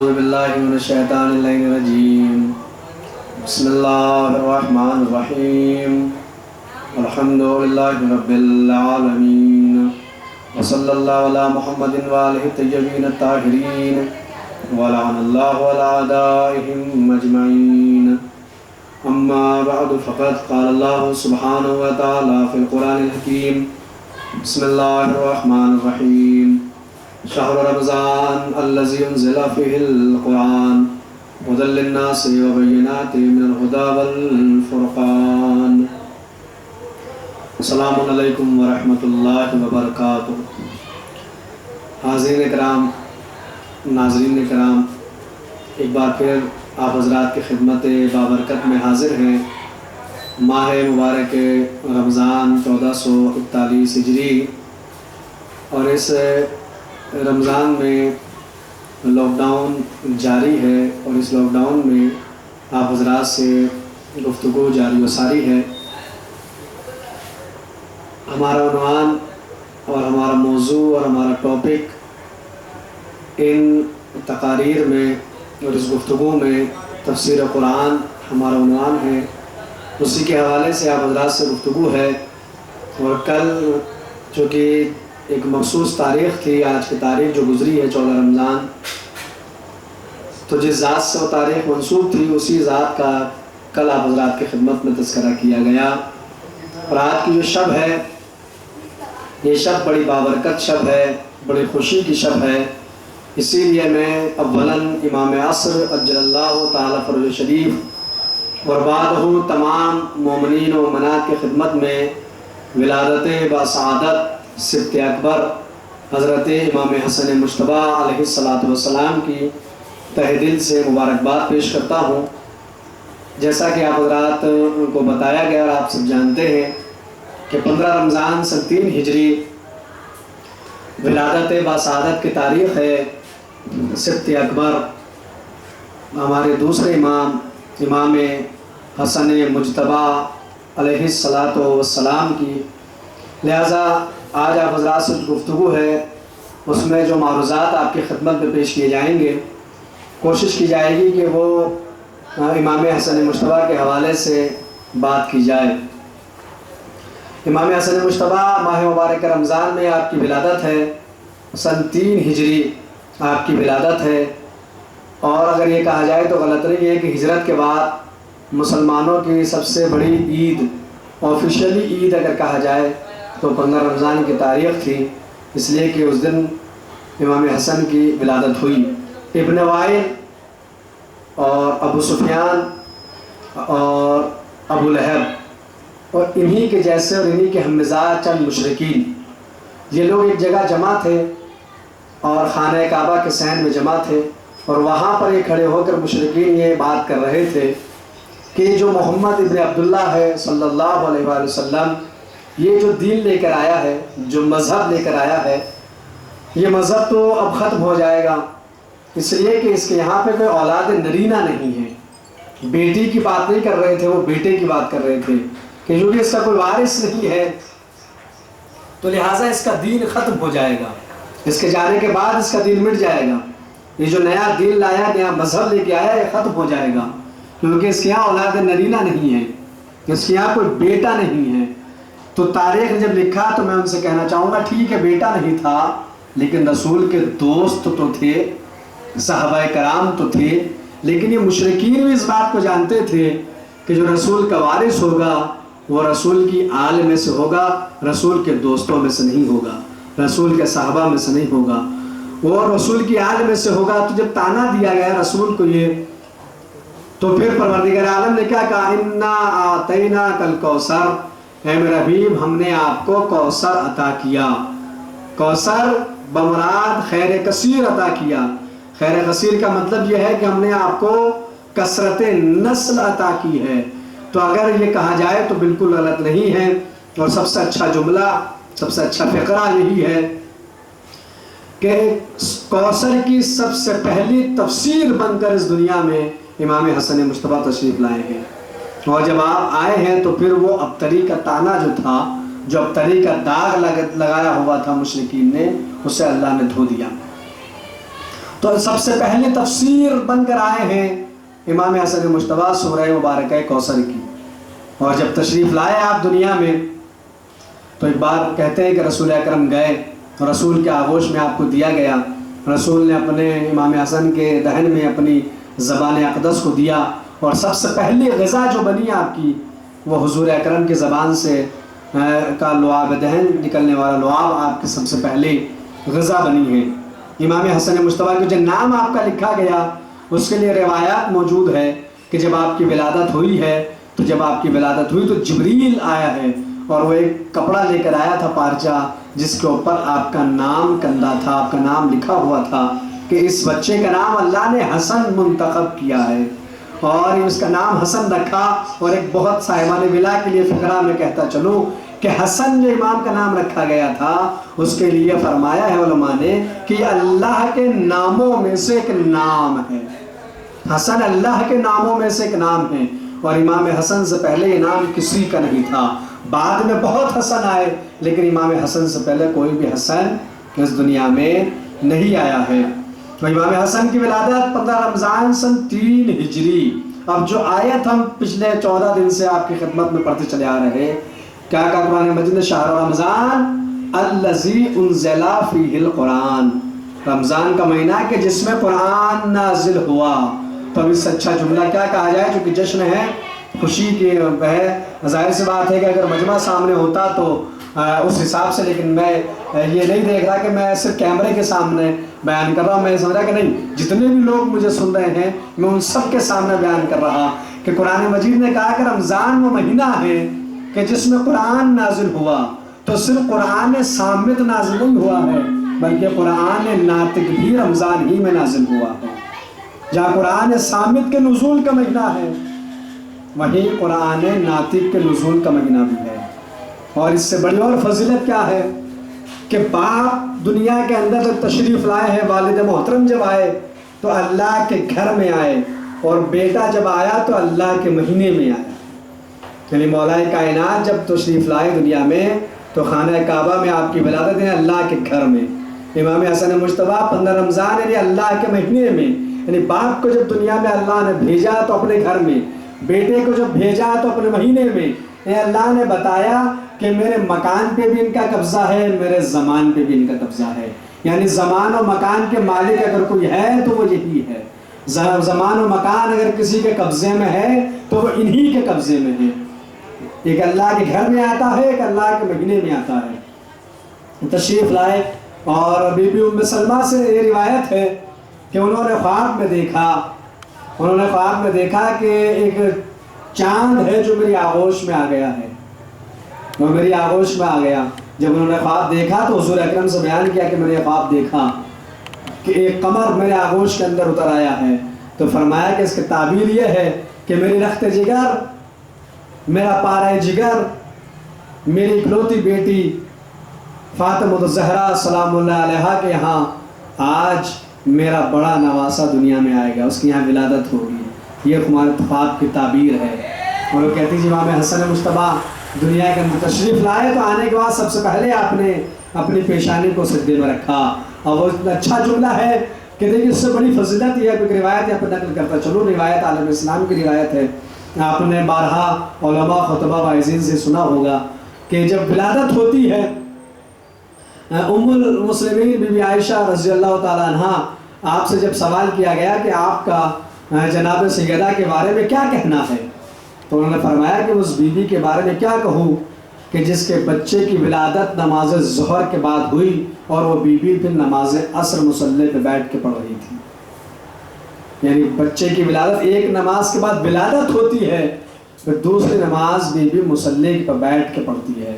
أعوذ بالله من الشيطان الرجيم. بسم الله الرحمن الرحيم. الحمد لله رب العالمين وصلى الله على محمد وآله الطيبين الطاهرين ولعن الله على أعدائهم أجمعين. أما بعد فقد قال الله سبحانه وتعالى في القرآن الحكيم. بسم الله الرحمن الرحيم. شهر رمضان الذي أنزل فيه القرآن هدى للناس وبينات من الهدى والفرقان. السلام علیکم ورحمۃ اللہ وبرکاتہ. حاضرین کرام، ناظرین کرام، ایک بار پھر آپ حضرات کی خدمت بابرکت میں حاضر ہیں. ماہ مبارک رمضان 1441 ہجری، اور اس رمضان میں لاک ڈاؤن جاری ہے، اور اس لاک ڈاؤن میں آپ حضرات سے گفتگو جاری و ساری ہے. ہمارا عنوان اور ہمارا موضوع اور ہمارا ٹاپک ان تقاریر میں اور اس گفتگو میں تفسیر قرآن ہمارا عنوان ہے. اسی کے حوالے سے آپ حضرات سے گفتگو ہے. اور کل چونکہ ایک مخصوص تاریخ تھی، آج کی تاریخ جو گزری ہے 14 رمضان، تو جس ذات سے وہ تاریخ منسوب تھی اسی ذات کا کل آپ حضرات کی خدمت میں تذکرہ کیا گیا. اور آج کی جو شب ہے، یہ شب بڑی بابرکت شب ہے، بڑی خوشی کی شب ہے. اسی لیے میں اولاً امام عصر عجل اللہ تعالی فرج شریف اور بعدہ تمام مومنین و مومنات کی خدمت میں ولادت بسعادت سبت اکبر حضرت امام حسن مجتبی علیہ السلام کی تہ دل سے مبارکباد پیش کرتا ہوں. جیسا کہ آپ حضرات کو بتایا گیا اور آپ سب جانتے ہیں کہ 15 رمضان سن 3 ہجری ولادت بسعادت کی تاریخ ہے. سبت اکبر ہمارے دوسرے امام حسن مجتبی علیہ السلام کی. لہٰذا آج آپ حضرات سے گفتگو ہے، اس میں جو معروضات آپ کی خدمت میں پیش کیے جائیں گے، کوشش کی جائے گی کہ وہ امام حسن مجتبی کے حوالے سے بات کی جائے. امام حسن مجتبی ماہ مبارک رمضان میں آپ کی ولادت ہے. سن 3 ہجری آپ کی ولادت ہے. اور اگر یہ کہا جائے تو غلط نہیں ہے کہ ہجرت کے بعد مسلمانوں کی سب سے بڑی عید، آفیشیلی عید اگر کہا جائے تو 15 رمضان کی تاریخ تھی، اس لیے کہ اس دن امام حسن کی ولادت ہوئی. ابن وائل اور ابو سفیان اور ابو لہب اور انہی کے جیسے اور انہی کے ہم مزاج چند مشرکین، یہ لوگ ایک جگہ جمع تھے اور خانہ کعبہ کے صحن میں جمع تھے. اور وہاں پر یہ کھڑے ہو کر مشرکین یہ بات کر رہے تھے کہ جو محمد ابن عبداللہ ہے صلی اللہ علیہ وآلہ وسلم، یہ جو دین لے کر آیا ہے، جو مذہب لے کر آیا ہے، یہ مذہب تو اب ختم ہو جائے گا، اس لیے کہ اس کے یہاں پہ کوئی اولاد نرینہ نہیں ہے. بیٹی کی بات نہیں کر رہے تھے، وہ بیٹے کی بات کر رہے تھے کہ کیونکہ اس کا کوئی وارث نہیں ہے تو لہٰذا اس کا دین ختم ہو جائے گا، اس کے جانے کے بعد اس کا دین مٹ جائے گا. یہ جو نیا دین لایا، نیا مذہب لے کے آیا، یہ ختم ہو جائے گا کیونکہ اس کے یہاں اولاد نرینہ نہیں ہے، اس کے یہاں کوئی بیٹا نہیں ہے. تو تاریخ جب لکھا تو میں ان سے کہنا چاہوں گا ٹھیک ہے بیٹا نہیں تھا، لیکن رسول کے دوست تو تھے، صحابہ کرام تو تھے. لیکن یہ مشرکین بھی اس بات کو جانتے تھے کہ جو رسول کا وارث ہوگا وہ رسول کی آل میں سے ہوگا، رسول کے دوستوں میں سے نہیں ہوگا، رسول کے صحابہ میں سے نہیں ہوگا، وہ رسول کی آل میں سے ہوگا. تو جب تانا دیا گیا رسول کو یہ، تو پھر پروردگار عالم نے کیا کہا، انا اعطیناک الکوثر، اے میرے حبیب ہم نے آپ کو کوثر عطا کیا. کوثر بمراد خیر کثیر عطا کیا. خیر کثیر کا مطلب یہ ہے کہ ہم نے آپ کو کثرت نسل عطا کی ہے. تو اگر یہ کہا جائے تو بالکل غلط نہیں ہے. اور سب سے اچھا جملہ، سب سے اچھا فقرہ یہی ہے کہ کوثر کی سب سے پہلی تفسیر بن کر اس دنیا میں امام حسن مجتبی تشریف لائے ہیں. اور جب آپ آئے ہیں تو پھر وہ ابتری کا تانا جو تھا، جو ابتری کا داغ لگایا ہوا تھا مشرکین نے، اسے اللہ نے دھو دیا. تو سب سے پہلے تفسیر بن کر آئے ہیں امام حسن مجتبیٰ سورہ مبارکہ کوثر کی. اور جب تشریف لائے آپ دنیا میں تو ایک بار کہتے ہیں کہ رسول اکرم گئے، رسول کے آغوش میں آپ کو دیا گیا. رسول نے اپنے امام حسن کے دہن میں اپنی زبان اقدس کو دیا، اور سب سے پہلی غذا جو بنی آپ کی وہ حضور اکرم کی زبان سے کا لعاب دہن نکلنے والا لعاب آپ کی سب سے پہلے غذا بنی ہے. امام حسن مجتبیٰ کے جو نام آپ کا لکھا گیا اس کے لیے روایات موجود ہے کہ جب آپ کی ولادت ہوئی ہے تو جبریل آیا ہے اور وہ ایک کپڑا لے کر آیا تھا پارچہ، جس کے اوپر آپ کا نام کندہ تھا، آپ کا نام لکھا ہوا تھا کہ اس بچے کا نام اللہ نے حسن منتخب کیا ہے، اور اس کا نام حسن رکھا. اور ایک بہت صاحبان ولا کے لیے فقرہ میں کہتا چلوں کہ حسن جو امام کا نام رکھا گیا تھا اس کے لیے فرمایا ہے علماء نے کہ اللہ کے ناموں میں سے ایک نام ہے. حسن اللہ کے ناموں میں سے ایک نام ہے، اور امام حسن سے پہلے یہ نام کسی کا نہیں تھا. بعد میں بہت حسن آئے، لیکن امام حسن سے پہلے کوئی بھی حسن اس دنیا میں نہیں آیا ہے. تو امام حسن کی ولادت 15 رمضان سن 3 ہجری. اب جو آیت ہم پچھلے 14 دن سے آپ کی خدمت میں پڑھتے چلے آ رہے ہیں، کیا کہا قرآن مجید نے؟ شہر رمضان الذی انزل فیہ القرآن، رمضان کا مہینہ کہ جس میں قرآن نازل ہوا. تو اب اس سے اچھا جملہ کیا کہا جائے، جو کہ جشن ہے، خوشی کی ہے. ظاہر سی بات ہے کہ اگر مجمع سامنے ہوتا تو اس حساب سے، لیکن میں یہ نہیں دیکھ رہا کہ میں صرف کیمرے کے سامنے بیان کر رہا ہوں. میں سمجھ رہا کہ نہیں، جتنے بھی لوگ مجھے سن رہے ہیں میں ان سب کے سامنے بیان کر رہا کہ قرآن مجید نے کہا کہ رمضان وہ مہینہ ہے کہ جس میں قرآن نازل ہوا. تو صرف قرآن صامت نازل نہیں ہوا ہے، بلکہ قرآن ناطق بھی رمضان ہی میں نازل ہوا ہے. جہاں قرآن صامت کے نزول کا مہینہ ہے، وہیں قرآن ناطق کے نزول کا مہینہ بھی ہے. اور اس سے بڑی اور فضیلت کیا ہے کہ باپ دنیا کے اندر جب تشریف لائے ہیں، والد محترم جب آئے تو اللہ کے گھر میں آئے، اور بیٹا جب آیا تو اللہ کے مہینے میں آیا. یعنی مولا کائنات جب تشریف لائے دنیا میں تو خانہ کعبہ میں آپ کی ولادت ہے، اللہ کے گھر میں. امام حسن مجتبیٰ 15 رمضان یعنی اللہ کے مہینے میں، یعنی باپ کو جب دنیا میں اللہ نے بھیجا تو اپنے گھر میں، بیٹے کو جب بھیجا تو اپنے مہینے میں. اللہ نے بتایا کہ میرے مکان پہ بھی ان کا قبضہ ہے، میرے زمان پہ بھی ان کا قبضہ ہے. یعنی زمان و مکان کے مالک اگر کوئی ہے تو وہ یہی ہے. زمان و مکان اگر کسی کے قبضے میں ہے تو وہ انہی کے قبضے میں ہے. ایک اللہ کے گھر میں آتا ہے، ایک اللہ کے مہینے میں آتا ہے. تشریف لائے، اور بی بی ام سلمہ سے یہ روایت ہے کہ انہوں نے خواب میں دیکھا کہ ایک چاند ہے جو میری آغوش میں آ گیا ہے، وہ میری آغوش میں آ گیا. جب انہوں نے خواب دیکھا تو حضور اکرم سے بیان کیا کہ میں نے خواب دیکھا کہ ایک قمر میرے آغوش کے اندر اتر آیا ہے. تو فرمایا کہ اس کی تعبیر یہ ہے کہ میری رخت جگر، میرا پارہ جگر، میری اکلوتی بیٹی فاطمہ الزہرا سلام اللہ علیہا کے یہاں آج میرا بڑا نواسہ دنیا میں آئے گا، اس کی یہاں ولادت ہوگی. یہ ہمارے خواب کی تعبیر ہے. اور وہ کہتی جی امام حسن مجتبیٰ دنیا کے اندر تشریف لائے تو آنے کے بعد سب سے پہلے آپ نے اپنی پیشانی کو سجدے میں رکھا. اور وہ اتنا اچھا جملہ ہے کہ دیکھیے اس سے بڑی فضیلت یہ ہے. کوئی روایت یہاں پر نقل کرتا چلو، روایت عالم اسلام کی روایت ہے. آپ نے بارہا علماء خطبہ واعظین سے سنا ہوگا کہ جب ولادت ہوتی ہے ام المسلمین بی بی عائشہ رضی اللہ تعالیٰ عنہ، آپ سے جب سوال کیا گیا کہ آپ کا جناب سیدہ کے بارے میں کیا کہنا ہے، تو انہوں نے فرمایا کہ اس بی بی کے بارے میں کیا کہوں کہ جس کے بچے کی ولادت نماز ظہر کے بعد ہوئی اور وہ بی بی پھر نماز عصر مصلی پہ بیٹھ کے پڑھ رہی تھی. یعنی بچے کی ولادت ایک نماز کے بعد ولادت ہوتی ہے، پھر دوسری نماز بی بی مصلی پہ بیٹھ کے پڑھتی ہے.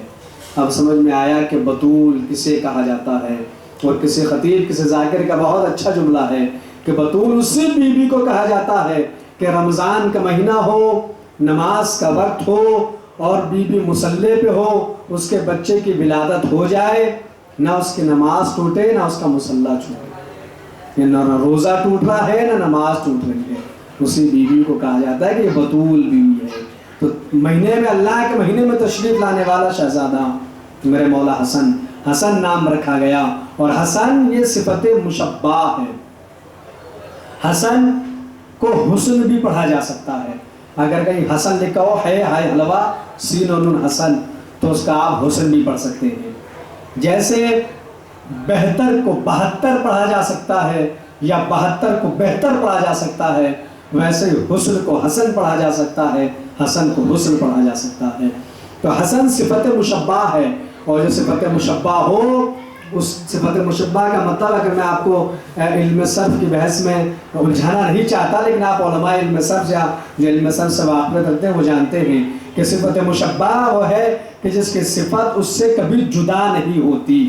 اب سمجھ میں آیا کہ بطول کسے کہا جاتا ہے. اور کسی خطیب کسی ذاکر کا بہت اچھا جملہ ہے کہ بطول اسی بی بی کو کہا جاتا ہے کہ رمضان کا مہینہ ہو، نماز کا وقت ہو اور بی بی مصلی پہ ہو، اس کے بچے کی ولادت ہو جائے، نہ اس کی نماز ٹوٹے نہ اس کا مصلی چھوٹے. نہ روزہ ٹوٹ رہا ہے نہ نماز ٹوٹ رہی ہے، اسی بیوی کو کہا جاتا ہے کہ یہ بطول بیوی ہے. تو مہینے میں، اللہ کے مہینے میں تشریف لانے والا شہزادہ میرے مولا حسن، حسن نام رکھا گیا. اور حسن یہ صفت مشبہ ہے. حسن کو حسن بھی پڑھا جا سکتا ہے. اگر کہیں حسن لکھا ہو ہے ہائے حلوہ سین و نون حسن تو اس کا آپ حسن بھی پڑھ سکتے ہیں. جیسے بہتر کو 72 پڑھا جا سکتا ہے یا 72 کو بہتر پڑھا جا سکتا ہے، ویسے حسن کو حسن پڑھا جا سکتا ہے، حسن کو حسن پڑھا جا سکتا ہے. تو حسن صفت مشبہ ہے، اور جو صفت مشبہ ہو اس صفت مشبہ کا مطلب اگر میں آپ کو علم صرف کی بحث میں الجھانا نہیں چاہتا، لیکن آپ علماء علم صرف یا جو علم صرف سے واقفیت رکھتے ہیں وہ جانتے ہیں کہ صفت مشبہ وہ ہے کہ جس کی صفت اس سے کبھی جدا نہیں ہوتی.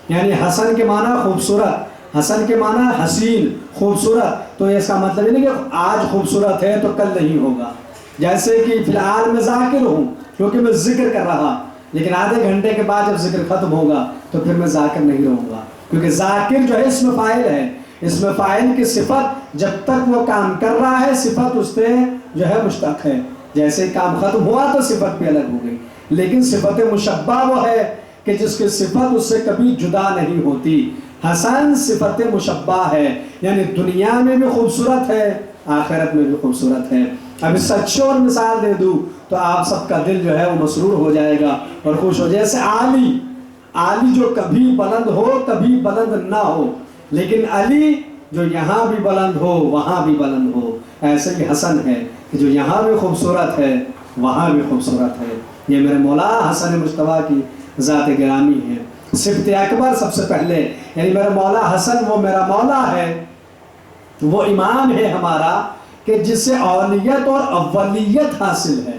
یعنی حسن کے معنی خوبصورت، حسن کے معنی حسین خوبصورت، تو اس کا مطلب نہیں کہ آج خوبصورت ہے تو کل نہیں ہوگا. جیسے کہ فی الحال میں ذاکر ہوں کیونکہ میں ذکر کر رہا، لیکن آدھے گھنٹے کے بعد جب ذکر ختم ہوگا تو پھر میں ذاکر نہیں رہوں گا، کیونکہ ذاکر جو ہے اسم فاعل ہے. اسم فاعل کی صفت جب تک وہ کام کر رہا ہے صفت اس سے جو ہے مشتق ہے، جیسے کام ختم ہوا تو صفت بھی الگ ہو گئی. لیکن صفت مشبہ وہ ہے کہ جس کی صفت اس سے کبھی جدا نہیں ہوتی. حسن صفت مشبہ ہے، یعنی دنیا میں بھی خوبصورت ہے آخرت میں بھی خوبصورت ہے. اب اس سے اچھی اور مثال دے دوں تو آپ سب کا دل جو ہے وہ مسرور ہو جائے گا اور خوش ہو. جیسے عالی جو کبھی بلند ہو کبھی بلند نہ ہو، لیکن علی جو یہاں بھی بلند ہو وہاں بھی بلند ہو. ایسے ہی حسن ہے کہ جو یہاں بھی خوبصورت ہے وہاں بھی خوبصورت ہے. یہ میرے مولا حسن مجتبیٰ کی ذات گرامی ہے. صفت اکبر سب سے پہلے، یعنی میرا مولا حسن وہ میرا مولا ہے، وہ امام ہے ہمارا کہ جس سے اولیت اور اولیت حاصل ہے.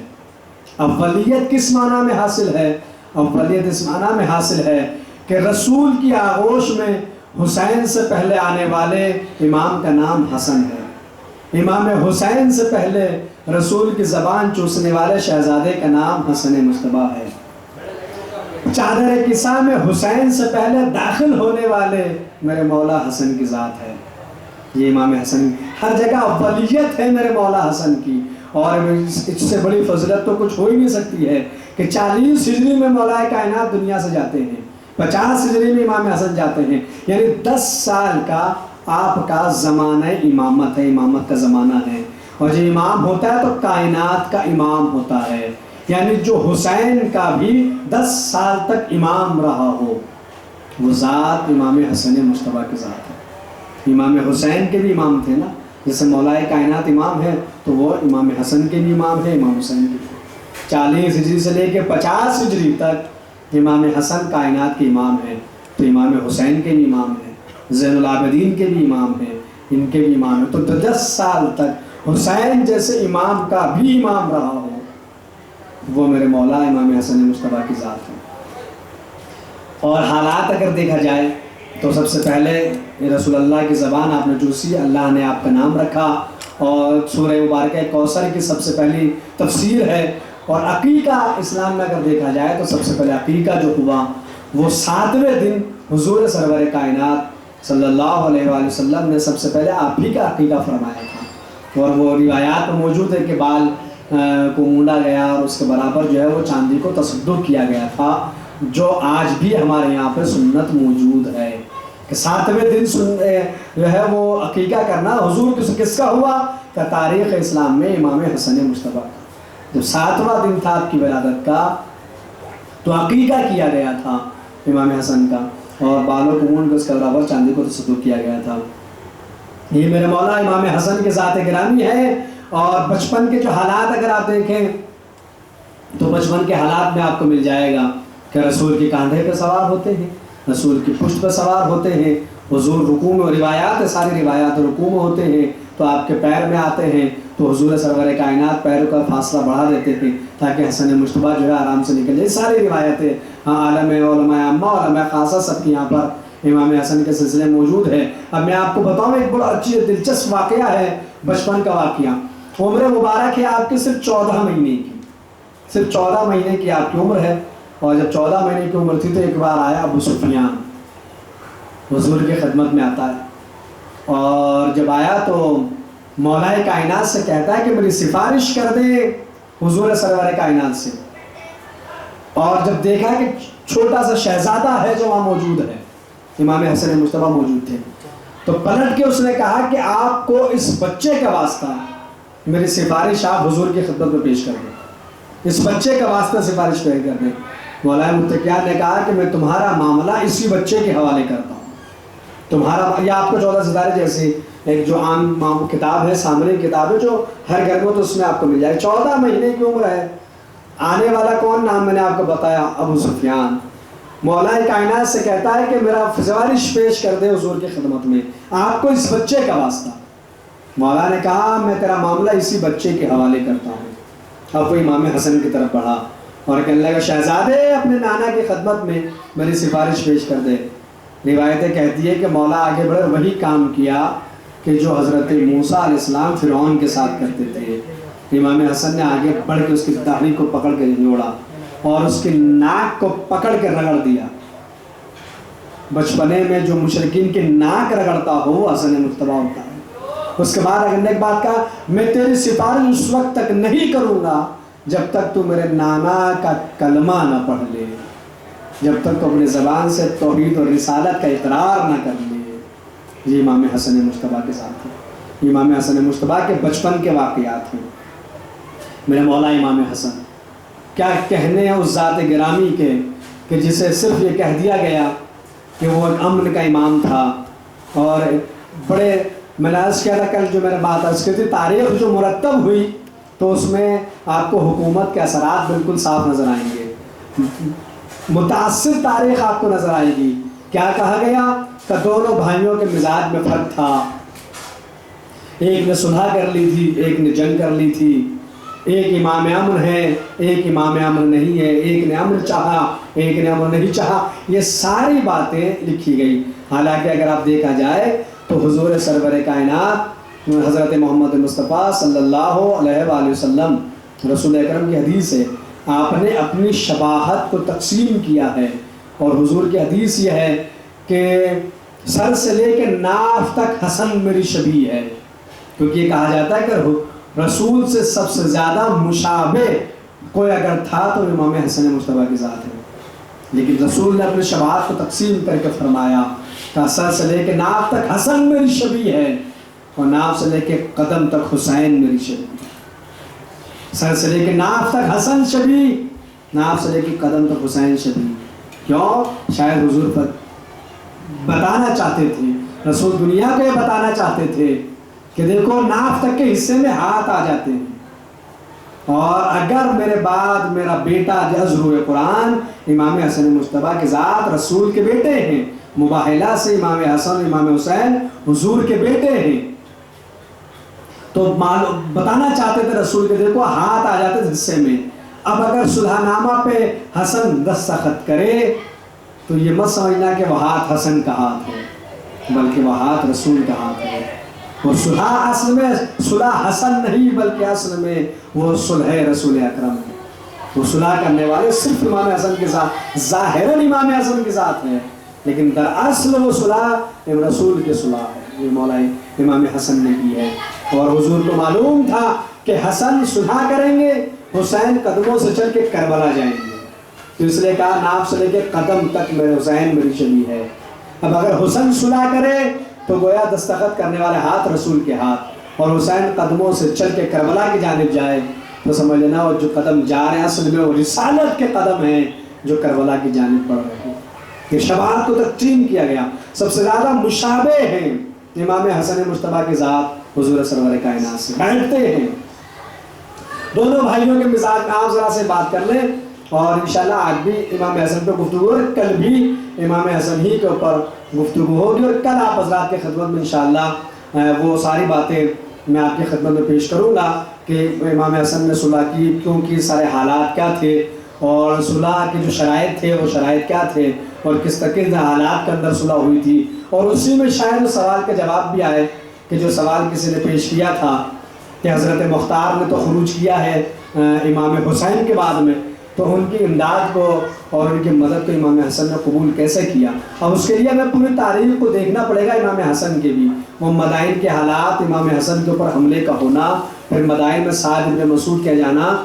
اولیت کس معنی میں حاصل ہے؟ اولیت اس معنی میں حاصل ہے کہ رسول کی آغوش میں حسین سے پہلے آنے والے امام کا نام حسن ہے. امام حسین سے پہلے رسول کی زبان چوسنے والے شہزادے کا نام حسن مجتبیٰ ہے. چادر کسا میں حسین سے پہلے داخل ہونے والے میرے مولا حسن کی ذات ہے. یہ امام حسن ہر جگہ اولیت ہے میرے مولا حسن کی، اور اس سے بڑی فضیلت تو کچھ ہو ہی نہیں سکتی ہے کہ 40 ہجری میں مولا کائنات دنیا سے جاتے ہیں، 50 ہجری میں امام حسن جاتے ہیں. یعنی 10 سال کا آپ کا زمانہ امامت ہے، امامت کا زمانہ ہے. اور جو امام ہوتا ہے تو کائنات کا امام ہوتا ہے. یعنی جو حسین کا بھی 10 سال تک امام رہا ہو وہ ذات امام حسن مجتبیٰ کی ذات ہے. امام حسین کے بھی امام تھے نا، جیسے مولا کائنات امام ہے تو وہ امام حسن کے بھی امام ہے، امام حسین کے بھی. 40 ہجری سے لے کے 50 ہجری تک امام حسن کائنات کے امام ہیں، تو امام حسین کے بھی امام ہیں، زین العابدین کے بھی امام ہیں، ان کے بھی امام ہیں. تو 10 سال تک حسین جیسے امام کا بھی امام رہا ہو وہ میرے مولا امام حسن مجتبیٰ کی ذات ہے. اور حالات اگر دیکھا جائے تو سب سے پہلے رسول اللہ کی زبان آپ نے چوسی، اللہ نے آپ کا نام رکھا، اور سورہ مبارکہ کوثر کی سب سے پہلی تفسیر ہے. اور عقیقہ اسلام میں اگر دیکھا جائے تو سب سے پہلے عقیقہ جو ہوا وہ 7ویں دن حضور سرور کائنات صلی اللہ علیہ وآلہ وسلم نے سب سے پہلے آپ ہی کا عقیقہ فرمایا تھا. اور وہ روایات میں موجود ہے کہ بال کو مونڈا گیا اور اس کے برابر جو ہے وہ چاندی کو تصدق کیا گیا تھا، جو آج بھی ہمارے یہاں پہ سنت موجود ہے کہ 7ویں دن جو ہے وہ عقیقہ کرنا. حضور کس کا ہوا کہ تاریخ اسلام میں امام حسن مجتبیٰ کا جب 7واں دن تھا آپ کی ولادت کا تو عقیقہ کیا گیا تھا امام حسن کا، اور بالوں کو مونڈ کے اس کے برابر چاندی کو تصدق کیا گیا تھا. یہ میرے مولا امام حسن کے ذات گرامی ہے. اور بچپن کے جو حالات اگر آپ دیکھیں تو بچپن کے حالات میں آپ کو مل جائے گا کہ رسول کے کاندھے پہ سوار ہوتے ہیں، رسول کی پشت پہ سوار ہوتے ہیں، حضور رکوع میں، روایات ساری روایات رکوع میں ہوتے ہیں تو آپ کے پیر میں آتے ہیں تو حضور سرور کائنات پیروں کا فاصلہ بڑھا دیتے تھے تاکہ حسن مجتبیٰ جو ہے آرام سے نکل جائے. ساری روایتیں عالم علماء عامہ علماء خاصہ سب کی یہاں پر امام حسن کے سلسلے موجود ہے. اب میں آپ کو بتاؤں ایک بڑا اچھی دلچسپ واقعہ ہے، بچپن کا واقعہ. عمر مبارک ہے آپ کی صرف 14 مہینے کی، صرف 14 مہینے کی آپ کی عمر ہے. اور جب 14 مہینے کی عمر تھی تو ایک بار آیا ابو سفیان حضور کی خدمت میں آتا ہے، اور جب آیا تو مولا کائنات سے کہتا ہے کہ میری سفارش کر دے حضور سرور کائنات سے. اور جب دیکھا کہ چھوٹا سا شہزادہ ہے جو وہاں موجود ہے، امام حسن مجتبیٰ موجود تھے، تو پلٹ کے اس نے کہا کہ آپ کو اس بچے کا واسطہ میری سفارش آپ حضور کی خدمت میں پیش کر دیں، اس بچے کا واسطہ سفارش پیش کر دیں۔ مولا متقیان نے کہا کہ میں تمہارا معاملہ اسی بچے کے حوالے کرتا ہوں، تمہارا یہ آپ کو 14 ستارے جیسی ایک جو عام کتاب ہے، سامنے کتاب ہے جو ہر گھر میں تو اس میں آپ کو مل جائے۔ 14 مہینے کی عمر ہے، آنے والا کون نام میں نے آپ کو بتایا، ابو سفیان۔ مولا کائنات سے کہتا ہے کہ میرا سفارش پیش کر دے حضور کی خدمت میں آپ کو اس بچے کا واسطہ۔ مولا نے کہا میں تیرا معاملہ اسی بچے کے حوالے کرتا ہوں۔ اب وہ امام حسن کی طرف بڑھا اور کہنے لگا شہزادے اپنے نانا کی خدمت میں میری سفارش پیش کر دے۔ روایتیں کہتی ہے کہ مولا آگے بڑھے وہی کام کیا کہ جو حضرت موسیٰ علیہ السلام فرعون کے ساتھ کرتے تھے۔ امام حسن نے آگے بڑھ کے اس کی داڑھی کو پکڑ کے جوڑا اور اس کی ناک کو پکڑ کے رگڑ دیا۔ بچپنے میں جو مشرکین کی ناک رگڑتا ہو وہ حسن مجتبیٰ ہوتا ہے۔ اس کے بعد رگڑنے کے بعد کہا میں تیری سفارش اس وقت تک نہیں کروں گا جب تک تو میرے نانا کا کلمہ نہ پڑھ لے، جب تک تو اپنے زبان سے توحید اور رسالت کا اقرار نہ کر لے۔ یہ امام حسن مجتبیٰ کے ساتھ ہے، امام حسن مجتبیٰ کے بچپن کے واقعات ہیں۔ میرے مولا امام حسن کیا کہنے ہیں اس ذات گرامی کے کہ جسے صرف یہ کہہ دیا گیا کہ وہ ایک امن کا امام تھا اور بڑے میں نے عرض کیا تھا کل جو میں نے بات عرض کی تھی تاریخ جو مرتب ہوئی تو اس میں آپ کو حکومت کے اثرات بالکل صاف نظر آئیں گے، متاثر تاریخ آپ کو نظر آئے گی۔ کیا کہا گیا کہ دونوں بھائیوں کے مزاج میں فرق تھا، ایک نے صلح کر لی تھی ایک نے جنگ کر لی تھی، ایک امام امن ہے ایک امام امن نہیں ہے، ایک نے امن چاہا ایک نے امن نہیں چاہا۔ یہ ساری باتیں لکھی گئی۔ حالانکہ اگر آپ دیکھا جائے تو حضور سرور کائنات حضرت محمد مصطفیٰ صلی اللہ علیہ وآلہ وسلم رسول اکرم کی حدیث ہے، آپ نے اپنی شباہت کو تقسیم کیا ہے اور حضور کی حدیث یہ ہے کہ سر سے لے کے ناف تک حسن میری شبیہ ہے، کیونکہ یہ کہا جاتا ہے کہ رسول سے سب سے زیادہ مشابہ کوئی اگر تھا تو امام حسن مجتبیٰ کی ذات ہے۔ لیکن رسول نے اپنی شباہت کو تقسیم کر کے فرمایا کہ سر سے لے کے ناف تک حسن میری شبیہ ہے اور ناف سے لے کے قدم تک حسین میری شبیہ ہے۔ سر سے لے کے ناف تک حسن شبیہ، ناف سے لے کے قدم تک حسین شبیہ۔ کیوں؟ شاید حضور پر بتانا چاہتے تھے، رسول دنیا کو یہ بتانا چاہتے تھے کہ دیکھو ناف تک کے حصے میں ہاتھ آ جاتے ہیں، اور اگر میرے بعد میرا بیٹا ازروح قرآن امام حسن مجتبیٰ کی ذات رسول کے بیٹے ہیں، مباہلہ سے امام حسن امام حسین حضور کے بیٹے ہیں، تو بتانا چاہتے تھے رسول کے دیکھو ہاتھ آ جاتے حصے میں۔ اب اگر صلح نامہ پہ حسن دستخط کرے تو یہ مت سمجھنا کہ وہ ہاتھ حسن کا ہاتھ ہے، بلکہ وہ ہاتھ رسول کا ہاتھ ہے۔ وہ صلح اصل میں صلح حسن نہیں بلکہ اصل میں وہ صلح رسول اکرم ہے۔ وہ صلح کرنے والے صرف امام حسن کے ساتھ ظاہراً امام حسن کے ساتھ ہیں، لیکن در اصل وہ صلح رسول کے صلح ہے، یہ مولا امام حسن نے کی ہے۔ اور حضور کو معلوم تھا کہ حسن صلح کریں گے، حسین قدموں سے چل کے کربلا جائیں گے، تو اس لیے کہا ناف سے لے کے قدم تک میرے حسین میری شبیہ ہے۔ اب اگر حسن صلح کرے تو گویا دستخط کرنے والے ہاتھ رسول کے ہاتھ، اور حسین قدموں سے چل کے کربلا کی جانب جائے تو سمجھ لینا وہ جو قدم جا رہے ہیں اصل میں وہ رسالت کے قدم ہیں جو کربلا کی جانب بڑھ رہے ہیں۔ یہ شباہت کو تقسیم کیا گیا، سب سے زیادہ مشابہ ہیں امام حسن مجتبیٰ کی ذات حضور سرور کائنات سے، بیٹھتے ہیں دونوں بھائیوں کے مزاج میں۔ آپ ذرا سے بات کر لیں اور انشاءاللہ آج بھی امام حسن پہ گفتگو ہے، کل بھی امام حسن ہی کے اوپر گفتگو ہوگی، اور کل آپ حضرات کے خدمت میں انشاءاللہ وہ ساری باتیں میں آپ کی خدمت میں پیش کروں گا کہ امام حسن نے صلح کی کیوں کی، سارے حالات کیا تھے، اور صلح کے جو شرائط تھے وہ شرائط کیا تھے، اور کس طرح کے حالات کے اندر صلح ہوئی تھی۔ اور اسی میں شاید سوال کا جواب بھی آئے کہ جو سوال کسی نے پیش کیا تھا کہ حضرت مختار نے تو خروج کیا ہے امام حسین کے بعد میں، تو ان کی امداد کو اور ان کی مدد کو امام حسن نے قبول کیسے کیا۔ اب اس کے لیے ہمیں پوری تاریخ کو دیکھنا پڑے گا امام حسن کے بھی، وہ مدائن کے حالات، امام حسن کے اوپر حملے کا ہونا، پھر مدائن میں سعد بن مسعود کیا جانا،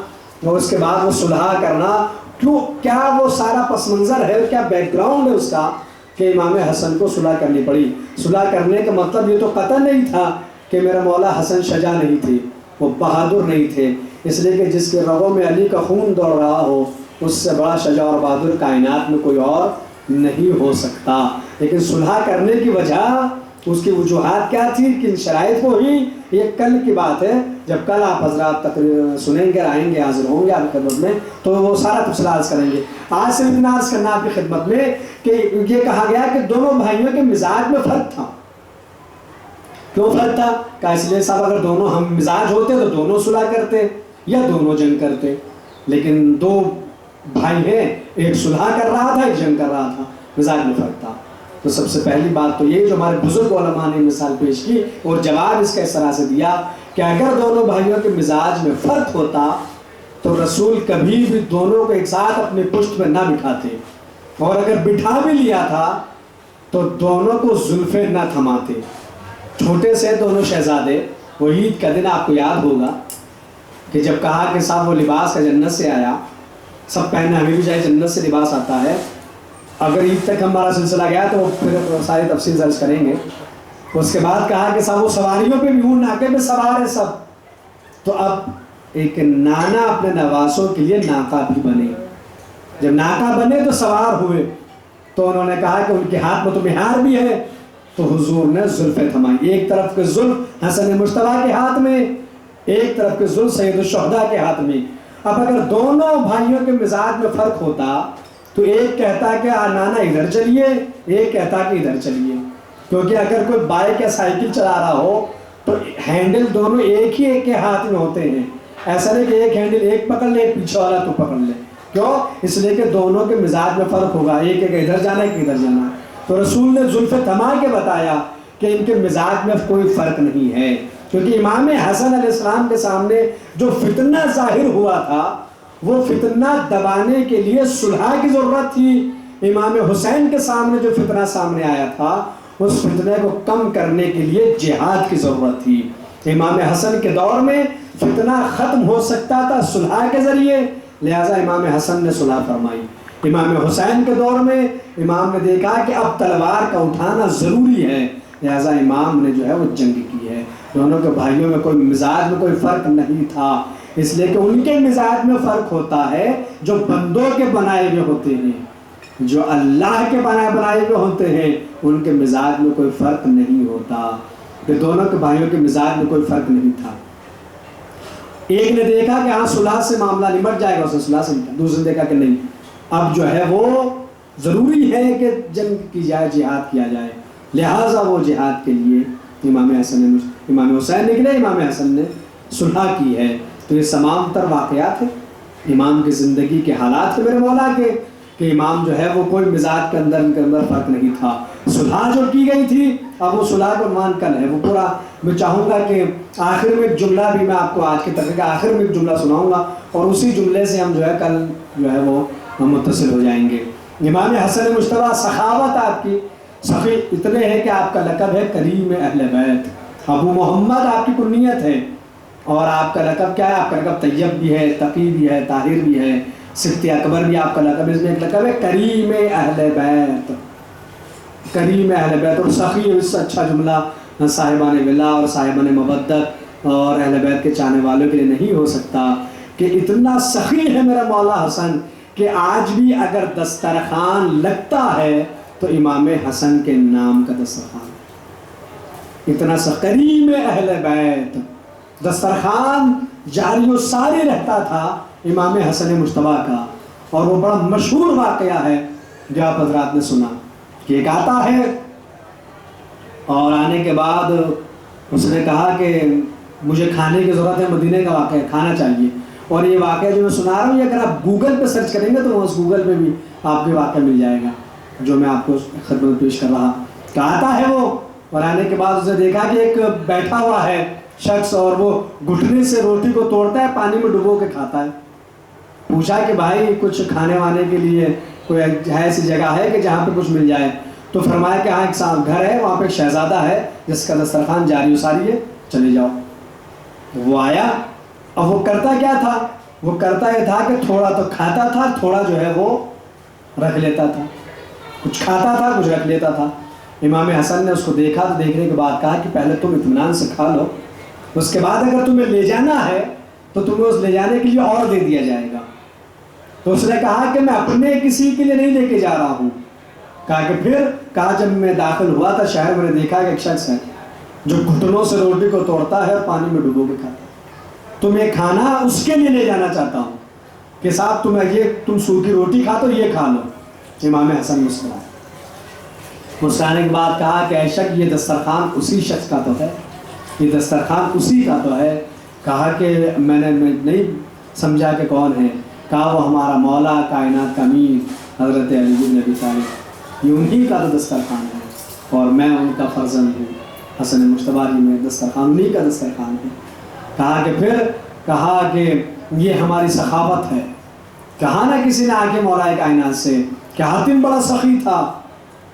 اور اس کے بعد وہ صلح کرنا، کیوں کیا وہ سارا پس منظر ہے، کیا بیک گراؤنڈ ہے اس کا، کہ امام حسن کو صلح کرنی پڑی۔ صلح کرنے کا مطلب یہ تو قطع نہیں تھا کہ میرا مولا حسن شجاع نہیں تھے، وہ بہادر نہیں تھے، اس لیے کہ جس کے رگوں میں علی کا خون دوڑ رہا ہو اس سے بڑا شجاع اور بہادر کائنات میں کوئی اور نہیں ہو سکتا۔ لیکن صلح کرنے کی وجہ، اس کی وجوہات کیا تھی، کن شرائط کو ہی، یہ کل کی بات ہے، جب کل آپ حضرات تقریر سنیں گے، آئیں گے، حاضر ہوں گے آپ کی خدمت میں، تو وہ سارا تفصیل عرض کریں گے۔ آج سے اتنا عرض کرنا آپ کی خدمت میں کہ یہ کہا گیا کہ دونوں بھائیوں کے مزاج میں فرق تھا۔ کیوں فرق تھا؟ کہ اس لیے صاحب اگر دونوں ہم مزاج ہوتے تو دونوں صلح کرتے یا دونوں جنگ کرتے، لیکن دو بھائی ہیں، ایک صلح کر رہا تھا، ایک جنگ کر رہا تھا، مزاج میں فرق تھا۔ تو سب سے پہلی بات تو یہ جو ہمارے بزرگ علماء نے مثال پیش کی اور جواب اس کا اس طرح سے دیا کہ اگر دونوں بھائیوں کے مزاج میں فرق ہوتا تو رسول کبھی بھی دونوں کو ایک ساتھ اپنی پشت میں نہ بٹھاتے، اور اگر بٹھا بھی لیا تھا تو دونوں کو زلفیں نہ تھماتے۔ چھوٹے سے دونوں شہزادے، وہ عید کا دن آپ کو یاد ہوگا کہ جب کہا کہ صاحب وہ لباس کا جنت سے آیا، سب پہننا، ہمیں بھی چاہے جنت سے لباس آتا ہے۔ اگر عید تک ہمارا سلسلہ گیا تو پھر ساری تفصیل درج کریں گے۔ اس کے بعد کہا کہ صاحب وہ سواریوں پہ بھی اون ناکے پہ سوار ہے سب، تو اب ایک نانا اپنے نواسوں کے لیے ناکا بھی بنے۔ جب ناکا بنے تو سوار ہوئے، تو انہوں نے کہا کہ ان کے ہاتھ میں تو مہار بھی ہے، تو حضور نے زلفیں تھمائی۔ ایک طرف کے زلف حسن مجتبیٰ کے ہاتھ میں، ایک طرف کے زلف سید الشہداء کے ہاتھ میں۔ اب اگر دونوں بھائیوں کے مزاج میں فرق ہوتا تو ایک کہتا کہ نانا ادھر چلیے، ایک کہتا کہ ادھر چلیے، کیونکہ اگر کوئی بائک یا سائیکل چلا رہا ہو تو ہینڈل دونوں ایک ہی ایک کے ہاتھ میں ہوتے ہیں، ایسا نہیں کہ ایک ہینڈل ایک پکڑ لے، ایک پیچھے والا تو پکڑ لے۔ کیوں؟ اس لیے کہ دونوں کے مزاج میں فرق ہوگا، ایک ایک ادھر جانا ہے، ایک ادھر جانا ہے۔ تو رسول نے زلفیں تھما کے بتایا کہ ان کے مزاج میں کوئی فرق نہیں ہے، کیونکہ امام حسن علیہ السلام کے سامنے جو فتنہ ظاہر ہوا تھا وہ فتنہ دبانے کے لیے صلح کی ضرورت تھی۔ امام حسین کے سامنے جو فتنہ سامنے آیا تھا اس فتنے کو کم کرنے کے لیے جہاد کی ضرورت تھی۔ امام حسن کے دور میں فتنہ ختم ہو سکتا تھا صلح کے ذریعے، لہٰذا امام حسن نے صلح فرمائی۔ امام حسین کے دور میں امام نے دیکھا کہ اب تلوار کا اٹھانا ضروری ہے، لہٰذا امام نے جو ہے وہ جنگ کی ہے۔ دونوں کے بھائیوں میں کوئی مزاج میں کوئی فرق نہیں تھا، اس لیے کہ ان کے مزاج میں فرق ہوتا ہے جو بندوں کے بنائے ہوئے ہوتے ہیں، جو اللہ کے بنائے ہوئے ہوتے ہیں ان کے مزاج میں کوئی فرق نہیں ہوتا۔ کہ دونوں کے بھائیوں کے مزاج میں کوئی فرق نہیں تھا۔ ایک نے دیکھا کہ ہاں صلح سے معاملہ نمٹ جائے گا، اسے صلح سے نمٹا، دوسرے نے دیکھا کہ نہیں، اب جو ہے وہ ضروری ہے کہ جنگ کی جائے، جہاد کیا جائے، لہٰذا وہ جہاد کے لیے امام حسین نکلے، امام حسن نے صلح کی ہے۔ تو یہ تمام تر واقعات ہیں امام کی زندگی کے حالات ہیں میرے مولا کے، کہ امام جو ہے وہ کوئی مزاج کے اندر ان کے اندر فرق نہیں تھا۔ صلح جو کی گئی تھی، اب وہ صلح کا عنوان کل ہے، وہ پورا میں چاہوں گا کہ آخر میں ایک جملہ بھی میں آپ کو آج کے تقریر کے آخر میں ایک جملہ سناؤں گا، اور اسی جملے سے ہم جو ہے کل جو ہے وہ متصل ہو جائیں گے۔ امام حسن مجتبیٰ، سخاوت آپ کی، سخی اتنے ہے کہ آپ کا لقب ہے کریم اہل بیت، ابو محمد آپ کی کنیت ہے، اور آپ کا لقب کیا ہے؟ آپ کا لقب طیب بھی ہے، تقی بھی ہے، طاہر بھی ہے، صدیق اکبر بھی آپ کا لقب ہے۔ اس میں ایک لقب ہے کریم اہل بیت، کریم اہل بیت۔ اور سخی، اس سے اچھا جملہ صاحبان ولا اور صاحبان مودت اور اہل بیت کے چاہنے والوں کے لیے نہیں ہو سکتا کہ اتنا سخی ہے میرا مولا حسن کہ آج بھی اگر دسترخوان لگتا ہے تو امام حسن کے نام کا دسترخوان، اتنا کریم اہل بیت، دسترخوان جاری و ساری رہتا تھا امام حسن مجتبیٰ کا۔ اور وہ بڑا مشہور واقعہ ہے جو آپ حضرات نے سنا کہ ایک آتا ہے اور آنے کے بعد اس نے کہا کہ مجھے کھانے کی ضرورت ہے، مدینے کا واقعہ ہے، کھانا چاہیے۔ اور یہ واقعہ جو میں سنا رہا ہوں یہ اگر آپ گوگل پہ سرچ کریں گے تو اس گوگل پہ بھی آپ کے واقعہ مل جائے گا جو میں آپ کو خدمت پیش کر رہا۔ کہ آتا ہے وہ، اور آنے کے بعد اسے دیکھا کہ ایک بیٹھا ہوا ہے شخص، اور وہ گھٹنے سے روٹی کو توڑتا ہے، پانی میں ڈبو کے کھاتا ہے۔ پوچھا کہ بھائی کچھ کھانے وانے کے لیے کوئی ایسی جگہ ہے کہ جہاں پہ کچھ مل جائے؟ تو فرمایا کہ ہاں ایک گھر ہے، وہاں پہ ایک شہزادہ ہے جس کا دسترخوان جاری و ساری ہے، چلے جاؤ۔ وہ آیا، اب وہ کرتا کیا تھا؟ وہ کرتا یہ تھا کہ تھوڑا تو کھاتا تھا، تھوڑا جو ہے وہ رکھ لیتا تھا۔ کچھ کھاتا تھا کچھ رکھ لیتا تھا. امام حسن نے اس کو دیکھا تو دیکھنے کے بعد کہا کہ پہلے تم اطمینان سے کھا لو، اس کے بعد اگر تمہیں لے جانا ہے تو تمہیں اس لے جانے کے لیے اور دے دیا جائے گا. تو اس نے کہا کہ میں اپنے کسی کے لیے نہیں لے کے جا رہا ہوں. کہا کہ پھر کہا جب میں داخل ہوا تھا شہر میں نے دیکھا کہ ایک شخص ہے جو گھٹنوں سے روٹی کو توڑتا ہے اور پانی میں ڈبو کے کھاتا ہے. تم یہ کھانا اس کے لیے لے جانا چاہتا ہوں کہ صاحب تم سوکھی روٹی کھا تو یہ کھا لو. امام حسن مسکرائے. مسکرانے کے بعد کہا کہ اے شک یہ دسترخوان اسی شخص کا تو ہے، یہ دسترخوان اسی کا تو ہے. کہا کہ میں نہیں سمجھا کہ کون ہے. کہا وہ ہمارا مولا کائنات کا امیر حضرت علی بن ابی طالب، یہ انہی کا تو دسترخوان ہے اور میں ان کا فرزند ہوں. حسن مجتبیٰ جی میں دسترخوان انہی کا دسترخوان ہے. کہا کہ پھر کہا کہ یہ ہماری سخاوت ہے. کہا نہ کسی نے آ کے مولا کائنات سے کہ حاتم بڑا سخی تھا.